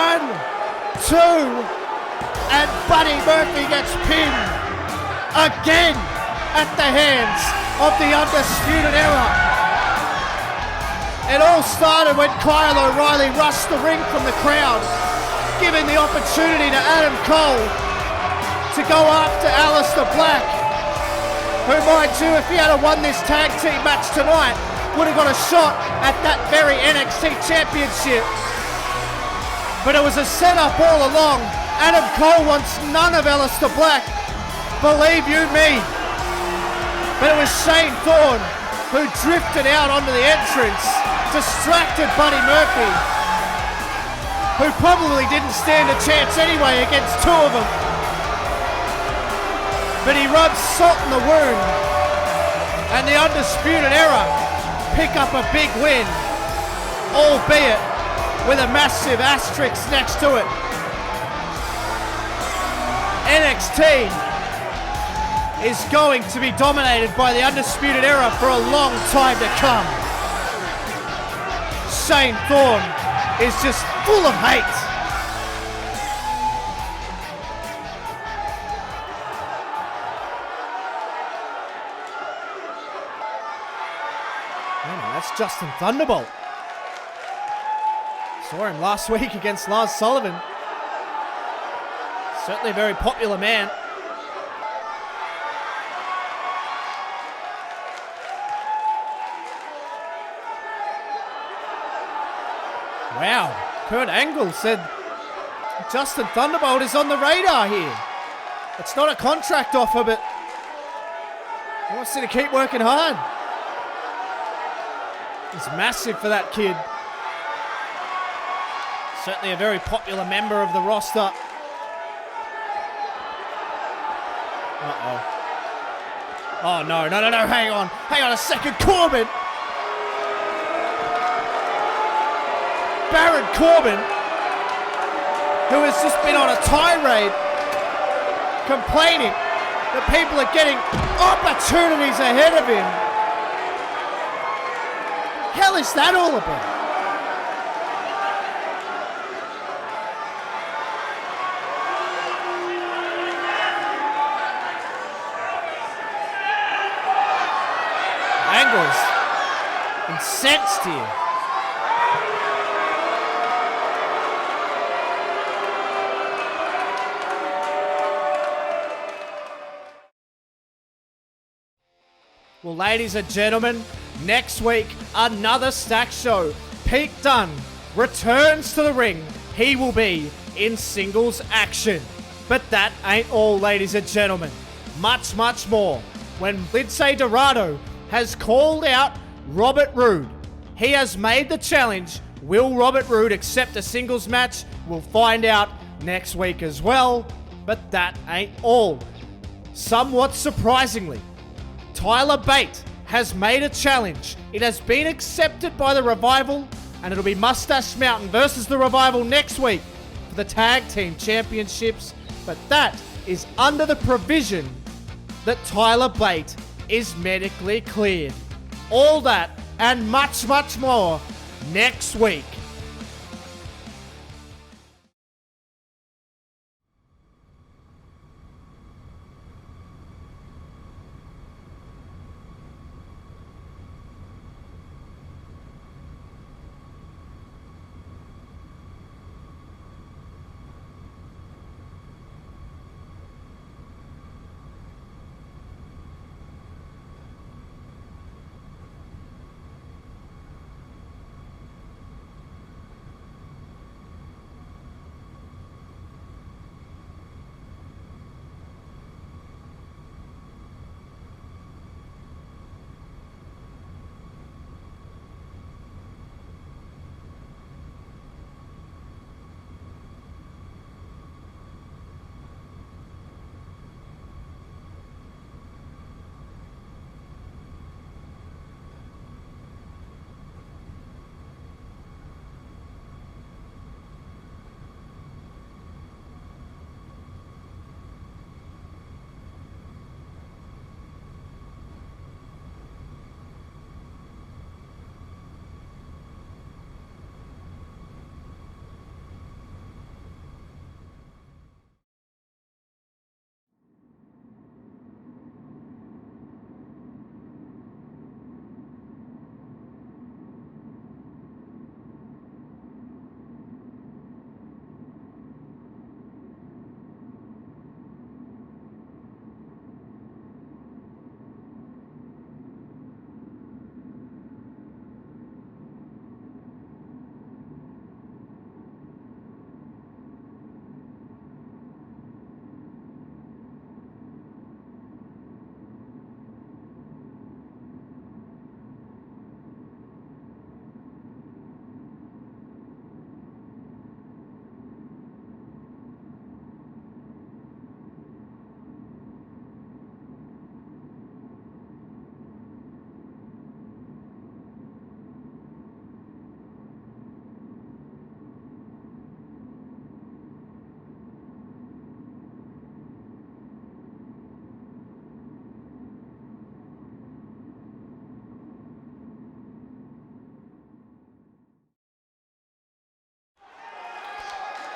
2, and Buddy Murphy gets pinned again at the hands of the Undisputed Era. It all started when Kyle O'Reilly rushed the ring from the crowd, giving the opportunity to Adam Cole to go after Aleister Black, who, mind you, if he had won this tag team match tonight, would have got a shot at that very NXT championship. But it was a setup all along. Adam Cole wants none of Aleister Black, believe you me. But it was Shane Thorne who drifted out onto the entrance, distracted Buddy Murphy, who probably didn't stand a chance anyway against two of them. But he rubs salt in the wound, and the Undisputed Era pick up a big win, albeit with a massive asterisk next to it. NXT is going to be dominated by the Undisputed Era for a long time to come. Shane Thorne is just full of hate. That's Justin Thunderbolt. Saw him last week against Lars Sullivan. Certainly a very popular man. Wow, Kurt Angle said Justin Thunderbolt is on the radar here. It's not a contract offer, but he wants you to keep working hard. He's massive for that kid. Certainly a very popular member of the roster. Uh-oh. Oh, no, hang on a second, Corbin! Baron Corbin, who has just been on a tirade, complaining that people are getting opportunities ahead of him. Hell is that all about? Angle's incensed here. Well, ladies and gentlemen, next week, another stack show. Pete Dunne returns to the ring. He will be in singles action. But that ain't all, ladies and gentlemen. Much, much more. When Lindsay Dorado has called out Robert Roode. He has made the challenge. Will Robert Roode accept a singles match? We'll find out next week as well. But that ain't all. Somewhat surprisingly, Tyler Bate has made a challenge. It has been accepted by the Revival, and it'll be Mustache Mountain versus the Revival next week for the Tag Team Championships. But that is under the provision that Tyler Bate is medically cleared. All that and much, much more next week.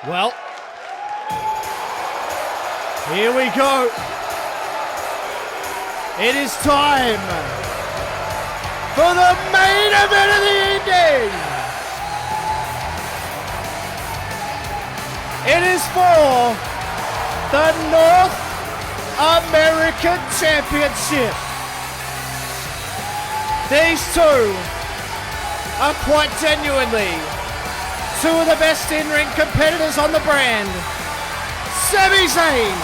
Well, here we go. It is time for the main event of the evening. It is for the North American Championship. These two are quite genuinely two of the best in-ring competitors on the brand. Sami Zayn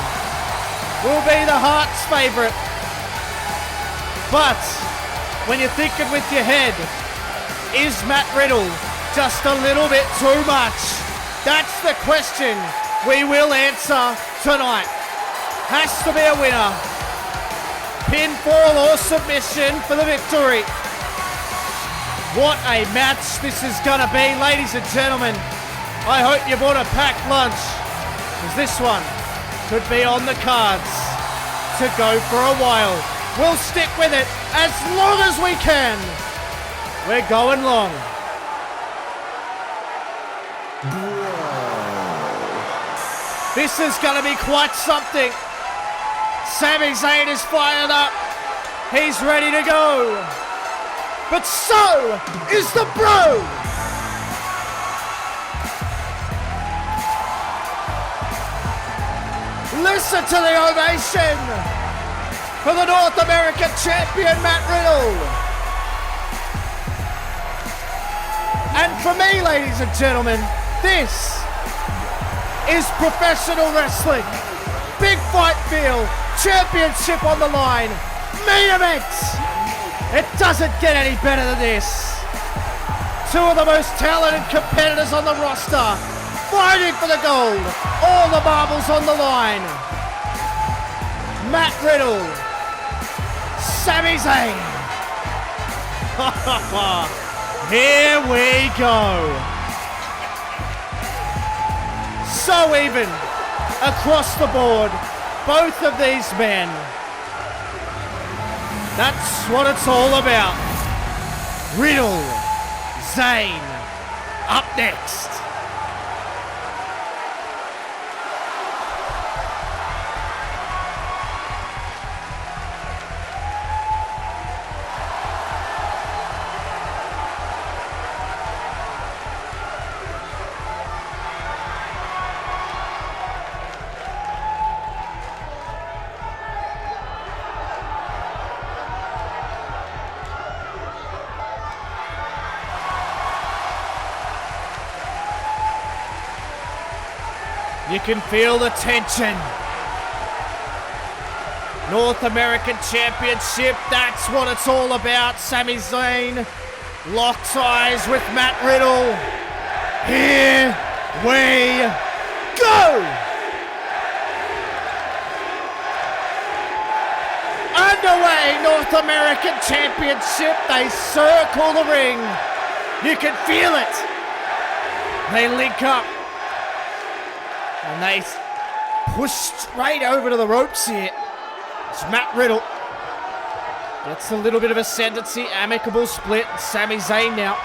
will be the Heart's favourite. But when you're thinking with your head, is Matt Riddle just a little bit too much? That's the question we will answer tonight. Has to be a winner. Pinfall or submission for the victory. What a match this is going to be, ladies and gentlemen. I hope you bought a packed lunch, because this one could be on the cards to go for a while. We'll stick with it as long as we can. We're going long. This is going to be quite something. Sami Zayn is fired up. He's ready to go. But so is the Bro. Listen to the ovation for the North American champion, Matt Riddle. And for me, ladies and gentlemen, this is professional wrestling. Big fight feel, championship on the line, main event. It doesn't get any better than this. Two of the most talented competitors on the roster, fighting for the gold. All the marbles on the line. Matt Riddle, Sami Zayn. Here we go. So even across the board, both of these men. That's what it's all about. Riddle, Zayn, up next. You can feel the tension. North American Championship, that's what it's all about. Sami Zayn locks eyes with Matt Riddle. Here we go! Underway, North American Championship. They circle the ring. You can feel it. They link up. And they push straight over to the ropes here. It's Matt Riddle. Gets a little bit of ascendancy, amicable split. Sami Zayn now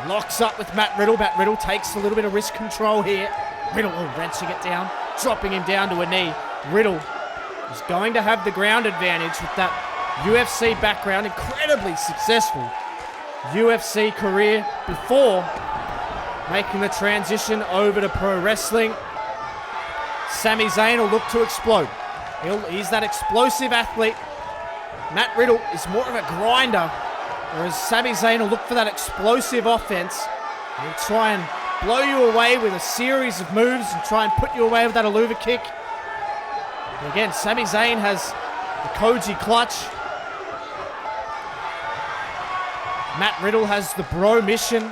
locks up with Matt Riddle. Matt Riddle takes a little bit of wrist control here. Riddle wrenching it down, dropping him down to a knee. Riddle is going to have the ground advantage with that UFC background. Incredibly successful UFC career before making the transition over to pro wrestling. Sami Zayn will look to explode. He's that explosive athlete. Matt Riddle is more of a grinder, whereas Sami Zayn will look for that explosive offense. He'll try and blow you away with a series of moves and try and put you away with that Aluva kick. And again, Sami Zayn has the Koji clutch. Matt Riddle has the Bro mission,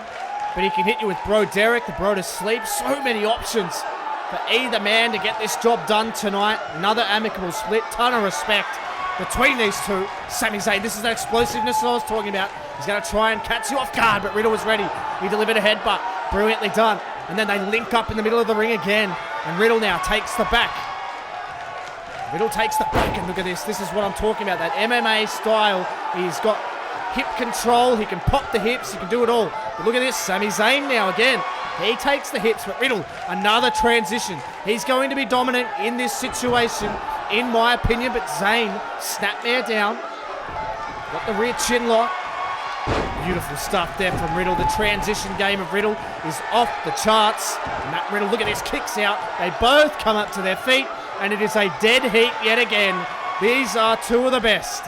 but he can hit you with Bro Derek, the Bro to sleep. So many options for either man to get this job done tonight. Another amicable split, ton of respect between these two. Sami Zayn, this is that explosiveness that I was talking about. He's going to try and catch you off guard, but Riddle was ready. He delivered a headbutt, brilliantly done. And then they link up in the middle of the ring again, and Riddle now takes the back. Riddle takes the back, and look at this. This is what I'm talking about, that MMA style. He's got hip control, he can pop the hips, he can do it all. But look at this, Sami Zayn now again. He takes the hits, but Riddle, another transition. He's going to be dominant in this situation, in my opinion, but Zayn, snapmare down. Got the rear chin lock. Beautiful stuff there from Riddle. The transition game of Riddle is off the charts. Matt Riddle, look at this, kicks out. They both come up to their feet, and it is a dead heat yet again. These are two of the best.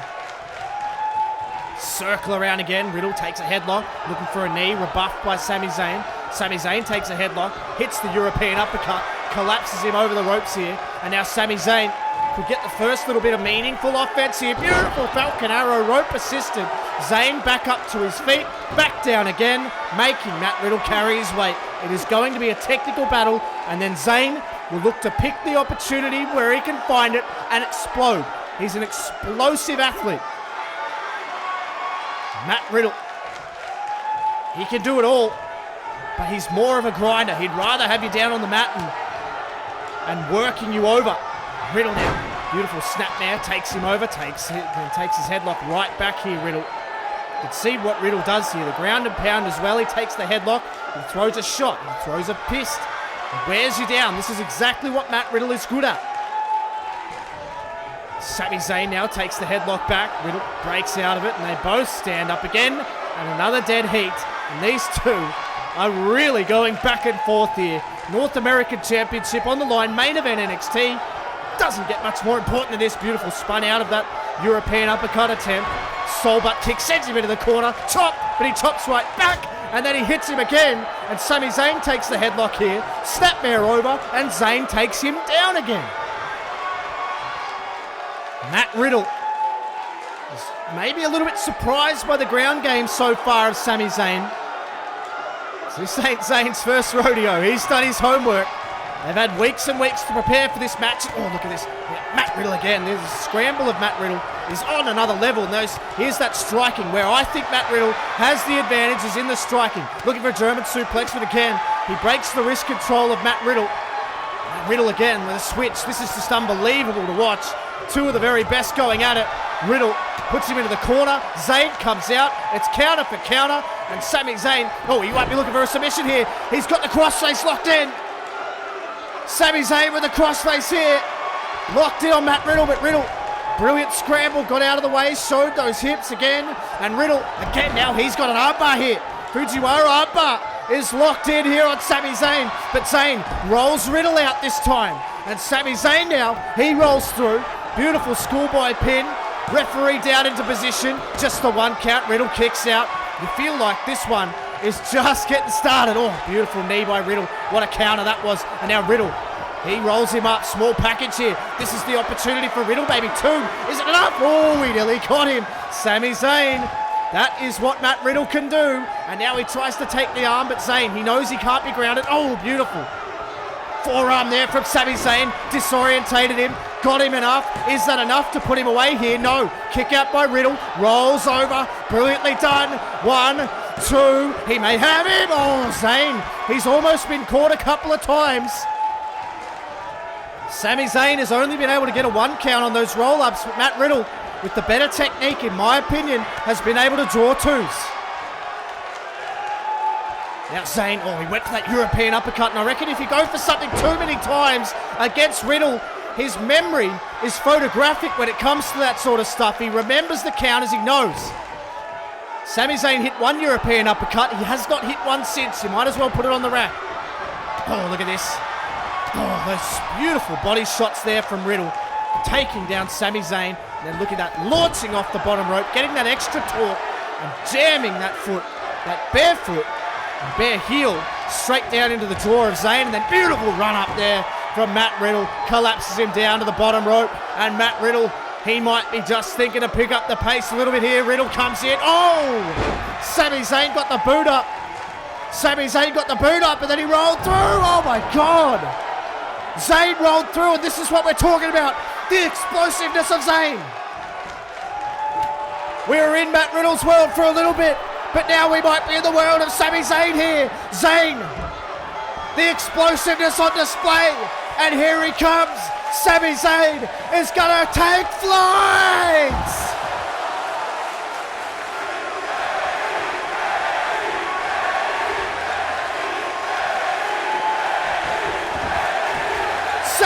Circle around again. Riddle takes a headlock, looking for a knee, rebuffed by Sami Zayn. Sami Zayn takes a headlock, hits the European uppercut, collapses him over the ropes here, and now Sami Zayn could get the first little bit of meaningful offense here. Beautiful Falcon Arrow rope assisted. Zayn back up to his feet, back down again, making Matt Riddle carry his weight. It is going to be a technical battle, and then Zayn will look to pick the opportunity where he can find it and explode. He's an explosive athlete. Matt Riddle, he can do it all, but he's more of a grinder. He'd rather have you down on the mat and working you over. Riddle now, beautiful snapmare, takes him over, takes his headlock right back here, Riddle. You can see what Riddle does here, the ground and pound as well. He takes the headlock, he throws a shot, he throws a fist, he wears you down. This is exactly what Matt Riddle is good at. Sami Zayn now takes the headlock back, Riddle breaks out of it, and they both stand up again, and another dead heat. And these two are really going back and forth here. North American Championship on the line, main event NXT. Doesn't get much more important than this. Beautiful spun out of that European uppercut attempt. Soul butt kick, sends him into the corner. Chop, but he chops right back. And then he hits him again. And Sami Zayn takes the headlock here. Snapmare over, and Zayn takes him down again. Matt Riddle is maybe a little bit surprised by the ground game so far of Sami Zayn. So this ain't Zayn's first rodeo. He's done his homework. They've had weeks and weeks to prepare for this match. Oh, look at this. Yeah, Matt Riddle again. There's a scramble of Matt Riddle. Is on another level. Here's that striking where I think Matt Riddle has the advantage is in the striking. Looking for a German suplex, but again, he breaks the wrist control of Matt Riddle. Matt Riddle again with a switch. This is just unbelievable to watch. Two of the very best going at it. Riddle puts him into the corner. Zayn comes out. It's counter for counter. And Sami Zayn, oh, he might be looking for a submission here. He's got the crossface locked in. Sami Zayn with the crossface here. Locked in on Matt Riddle, but Riddle, brilliant scramble, got out of the way, showed those hips again. And Riddle, again, now he's got an armbar here. Fujiwara armbar is locked in here on Sami Zayn. But Zayn rolls Riddle out this time. And Sami Zayn now, he rolls through. Beautiful schoolboy pin. Referee down into position. Just the one count. Riddle kicks out. You feel like this one is just getting started. Oh, beautiful knee by Riddle. What a counter that was. And now Riddle, he rolls him up. Small package here. This is the opportunity for Riddle, baby. Two. Is it enough? Oh, he nearly got him. Sami Zayn. That is what Matt Riddle can do. And now he tries to take the arm, but Zayn, he knows he can't be grounded. Oh, beautiful. Forearm there from Sami Zayn. Disorientated him. Got him enough. Is that enough to put him away here? No. Kick out by Riddle. Rolls over. Brilliantly done. 1, 2. He may have him. Oh, Zayn. He's almost been caught a couple of times. Sami Zayn has only been able to get a 1 count on those roll-ups, but Matt Riddle, with the better technique, in my opinion, has been able to draw 2s. Now Zayn, oh, he went for that European uppercut, and I reckon if you go for something too many times against Riddle, his memory is photographic when it comes to that sort of stuff. He remembers the counters, he knows. Sami Zayn hit 1 European uppercut. He has not hit one since. You might as well put it on the rack. Oh, look at this. Oh, those beautiful body shots there from Riddle. Taking down Sami Zayn. And then look at that, launching off the bottom rope, getting that extra torque and jamming that foot, that bare foot, bare heel, straight down into the jaw of Zayn. And then beautiful run up there from Matt Riddle. Collapses him down to the bottom rope. And Matt Riddle, he might be just thinking to pick up the pace a little bit here. Riddle comes in. Oh! Sami Zayn got the boot up. Sami Zayn got the boot up, and then he rolled through. Oh my God! Zayn rolled through, and this is what we're talking about. The explosiveness of Zayn. We were in Matt Riddle's world for a little bit, but now we might be in the world of Sami Zayn here. Zayn, the explosiveness on display, and here he comes. Sami Zayn is gonna take flight!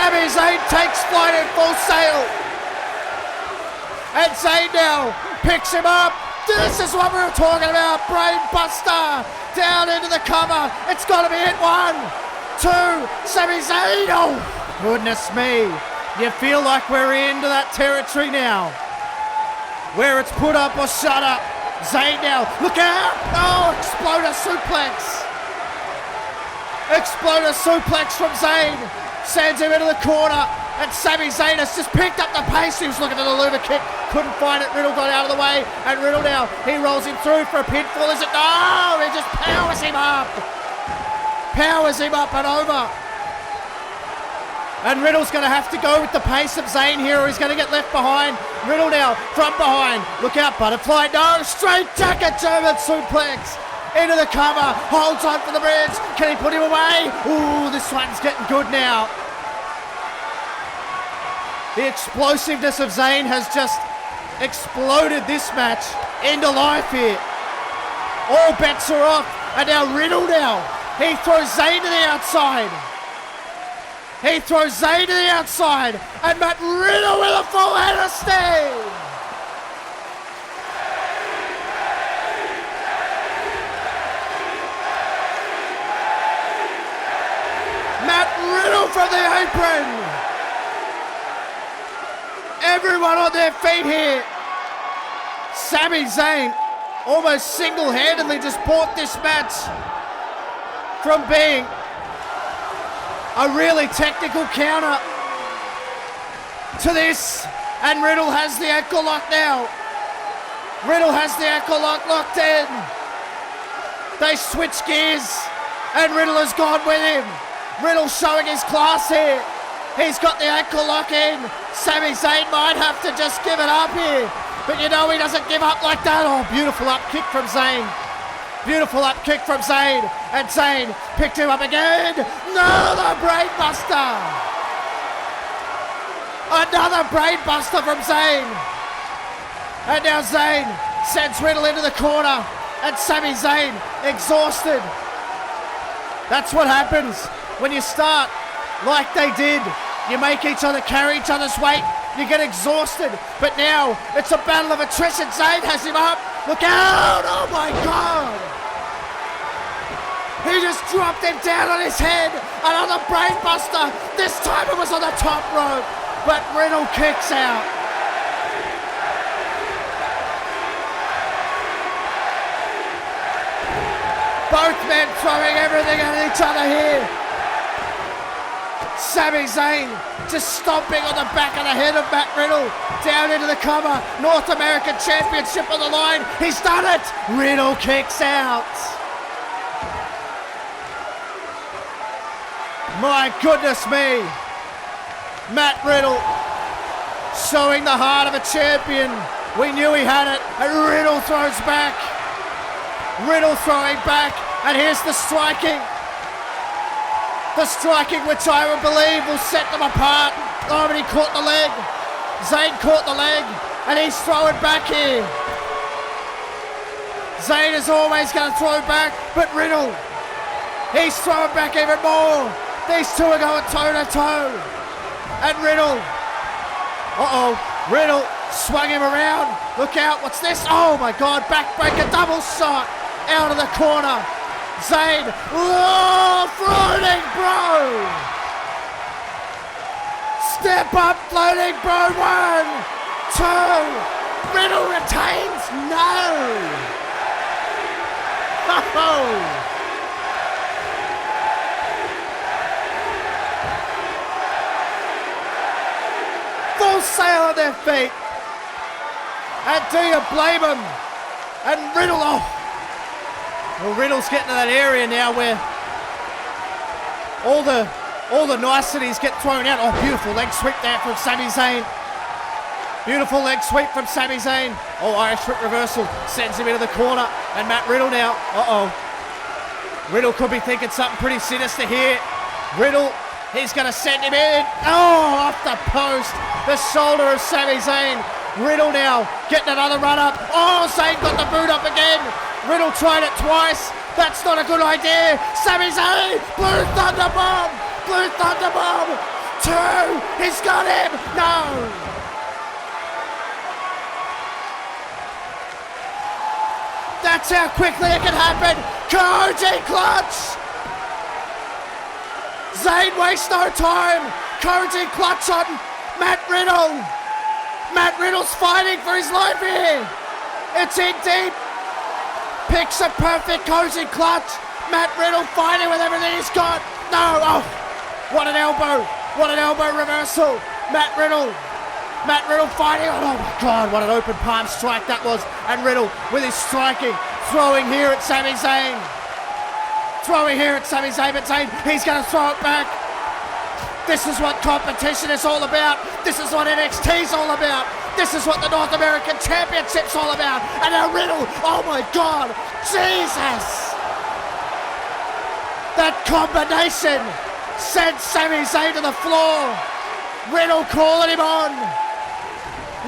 Sami Zayn takes flight in full sail. And Zayn now picks him up. This is what we were talking about. Brain buster. Down into the cover. It's got to be it. 1, 2. Sami Zayn. Oh, goodness me. You feel like we're into that territory now, where it's put up or shut up. Zayn now. Look out. Oh, exploder suplex. Exploder suplex from Zayn. Sends him into the corner. And Sami Zayn has just picked up the pace. He was looking at the Luva kick. Couldn't find it. Riddle got out of the way. And Riddle now, he rolls him through for a pinfall. Is it? No! He just powers him up. Powers him up and over. And Riddle's going to have to go with the pace of Zayn here, or he's going to get left behind. Riddle now from behind. Look out, butterfly. No, straight jacket German suplex. Into the cover. Holds on for the bridge. Can he put him away? Ooh, this one's getting good now. The explosiveness of Zayn has just exploded this match into life here. All bets are off. And now Riddle now. He throws Zayn to the outside. He throws Zayn to the outside. And Matt Riddle with a full head of steam. Matt Riddle from the apron. Everyone on their feet here. Sami Zayn almost single-handedly just brought this match from being a really technical counter to this. And Riddle has the ankle lock now. Riddle has the ankle lock locked in. They switch gears and Riddle has gone with him. Riddle showing his class here. He's got the ankle lock in. Sami Zayn might have to just give it up here. But you know he doesn't give up like that. Oh, beautiful up kick from Zayn. Beautiful up kick from Zayn. And Zayn picked him up again. Another brain buster. Another brain buster from Zayn. And now Zayn sends Riddle into the corner. And Sami Zayn exhausted. That's what happens when you start like they did. You make each other carry each other's weight. You get exhausted. But now it's a battle of attrition. Zayn has him up. Look out! Oh my God! He just dropped him down on his head. Another brain buster. This time it was on the top rope. But Riddle kicks out. Both men throwing everything at each other here. Sami Zayn just stomping on the back of the head of Matt Riddle. Down into the cover. North American Championship on the line. He's done it. Riddle kicks out. My goodness me. Matt Riddle showing the heart of a champion. We knew he had it. And Riddle throws back. Riddle throwing back. And here's the striking. The striking, which I would believe will set them apart. Oh, but he caught the leg. Zayn caught the leg. And he's throwing back here. Zayn is always going to throw back. But Riddle, he's throwing back even more. These two are going toe-to-toe. And Riddle. Uh-oh. Riddle swung him around. Look out. What's this? Oh, my God. Backbreaker double shot. Out of the corner. Zayn, oh, floating bro! Step up, floating bro, 1, 2, Riddle retains, no! Oh. Full sail on their feet. And do you blame them? And Riddle, oh. Well, Riddle's getting to that area now where all the niceties get thrown out. Oh, beautiful leg sweep there from Sami Zayn. Beautiful leg sweep from Sami Zayn. Oh, Irish whip reversal sends him into the corner. And Matt Riddle now. Uh-oh. Riddle could be thinking something pretty sinister here. Riddle, he's going to send him in. Oh, off the post. The shoulder of Sami Zayn. Riddle now getting another run up. Oh, Zayn got the boot up again. Riddle tried it twice. That's not a good idea. Sami Zayn, Blue Thunder Bomb. Blue Thunder Bomb. two. He's got him. No. That's how quickly it can happen. Cody clutch. Zayn wastes no time. Cody clutch on Matt Riddle. Matt Riddle's fighting for his life here. It's in deep. Picks a perfect Cody clutch. Matt Riddle fighting with everything he's got. No, oh, what an elbow. What an elbow reversal. Matt Riddle fighting. Oh my God, what an open palm strike that was. And Riddle with his striking, throwing here at Sami Zayn. But Zayn, he's going to throw it back. This is what competition is all about. This is what NXT is all about. This is what the North American Championship's all about. And now Riddle, oh my God, Jesus. That combination sent Sami Zayn to the floor. Riddle calling him on.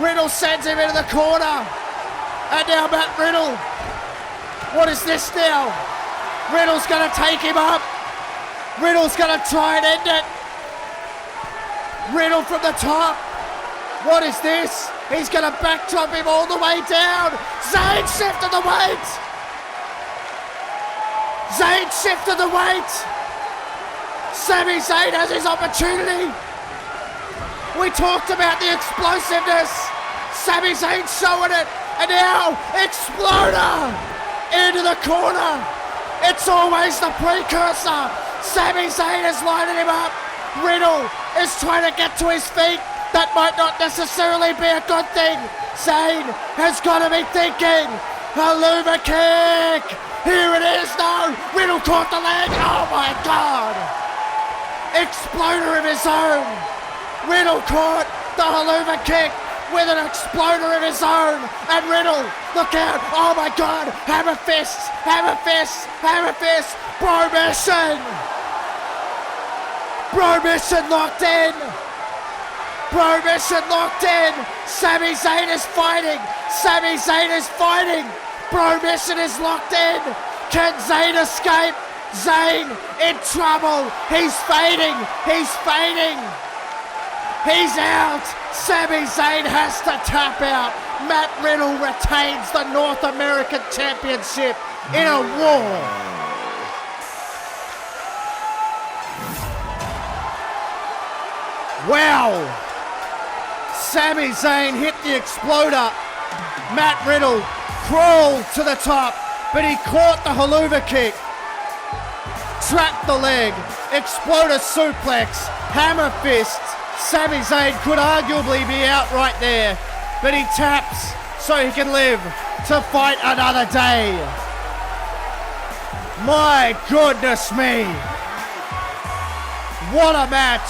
Riddle sends him into the corner. And now Matt Riddle. What is this now? Riddle's going to take him up. Riddle's going to try and end it. Riddle from the top. What is this? He's going to backdrop him all the way down. Zayn shifted the weight. Sami Zayn has his opportunity. We talked about the explosiveness. Sami Zayn showing it. And now, Exploder into the corner. It's always the precursor. Sami Zayn is lining him up. Riddle is trying to get to his feet. That might not necessarily be a good thing. Zayn has got to be thinking. Haluva kick. Here it is. No. Riddle caught the leg. Oh my God. Exploder of his own. Riddle caught the Haluva kick with an exploder of his own. And Riddle, look out. Oh my God. Hammer fists. Bro mission locked in. Sami Zayn is fighting. Bro mission is locked in. Can Zayn escape? Zayn in trouble. He's fading. He's out. Sami Zayn has to tap out. Matt Riddle retains the North American Championship in a war. Wow. Sami Zayn hit the exploder. Matt Riddle crawled to the top, but he caught the Haluva kick. Trapped the leg. Exploder suplex. Hammer fist. Sami Zayn could arguably be out right there, but he taps so he can live to fight another day. My goodness me. What a match.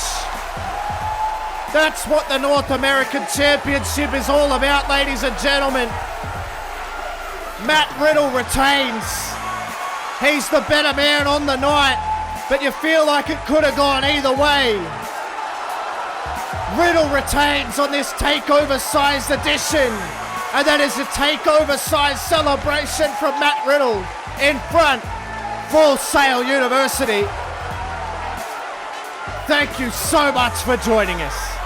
That's what the North American Championship is all about, ladies and gentlemen. Matt Riddle retains. He's the better man on the night, but you feel like it could have gone either way. Riddle retains on this takeover-sized edition, and that is a takeover-sized celebration from Matt Riddle in front, Full Sail University. Thank you so much for joining us.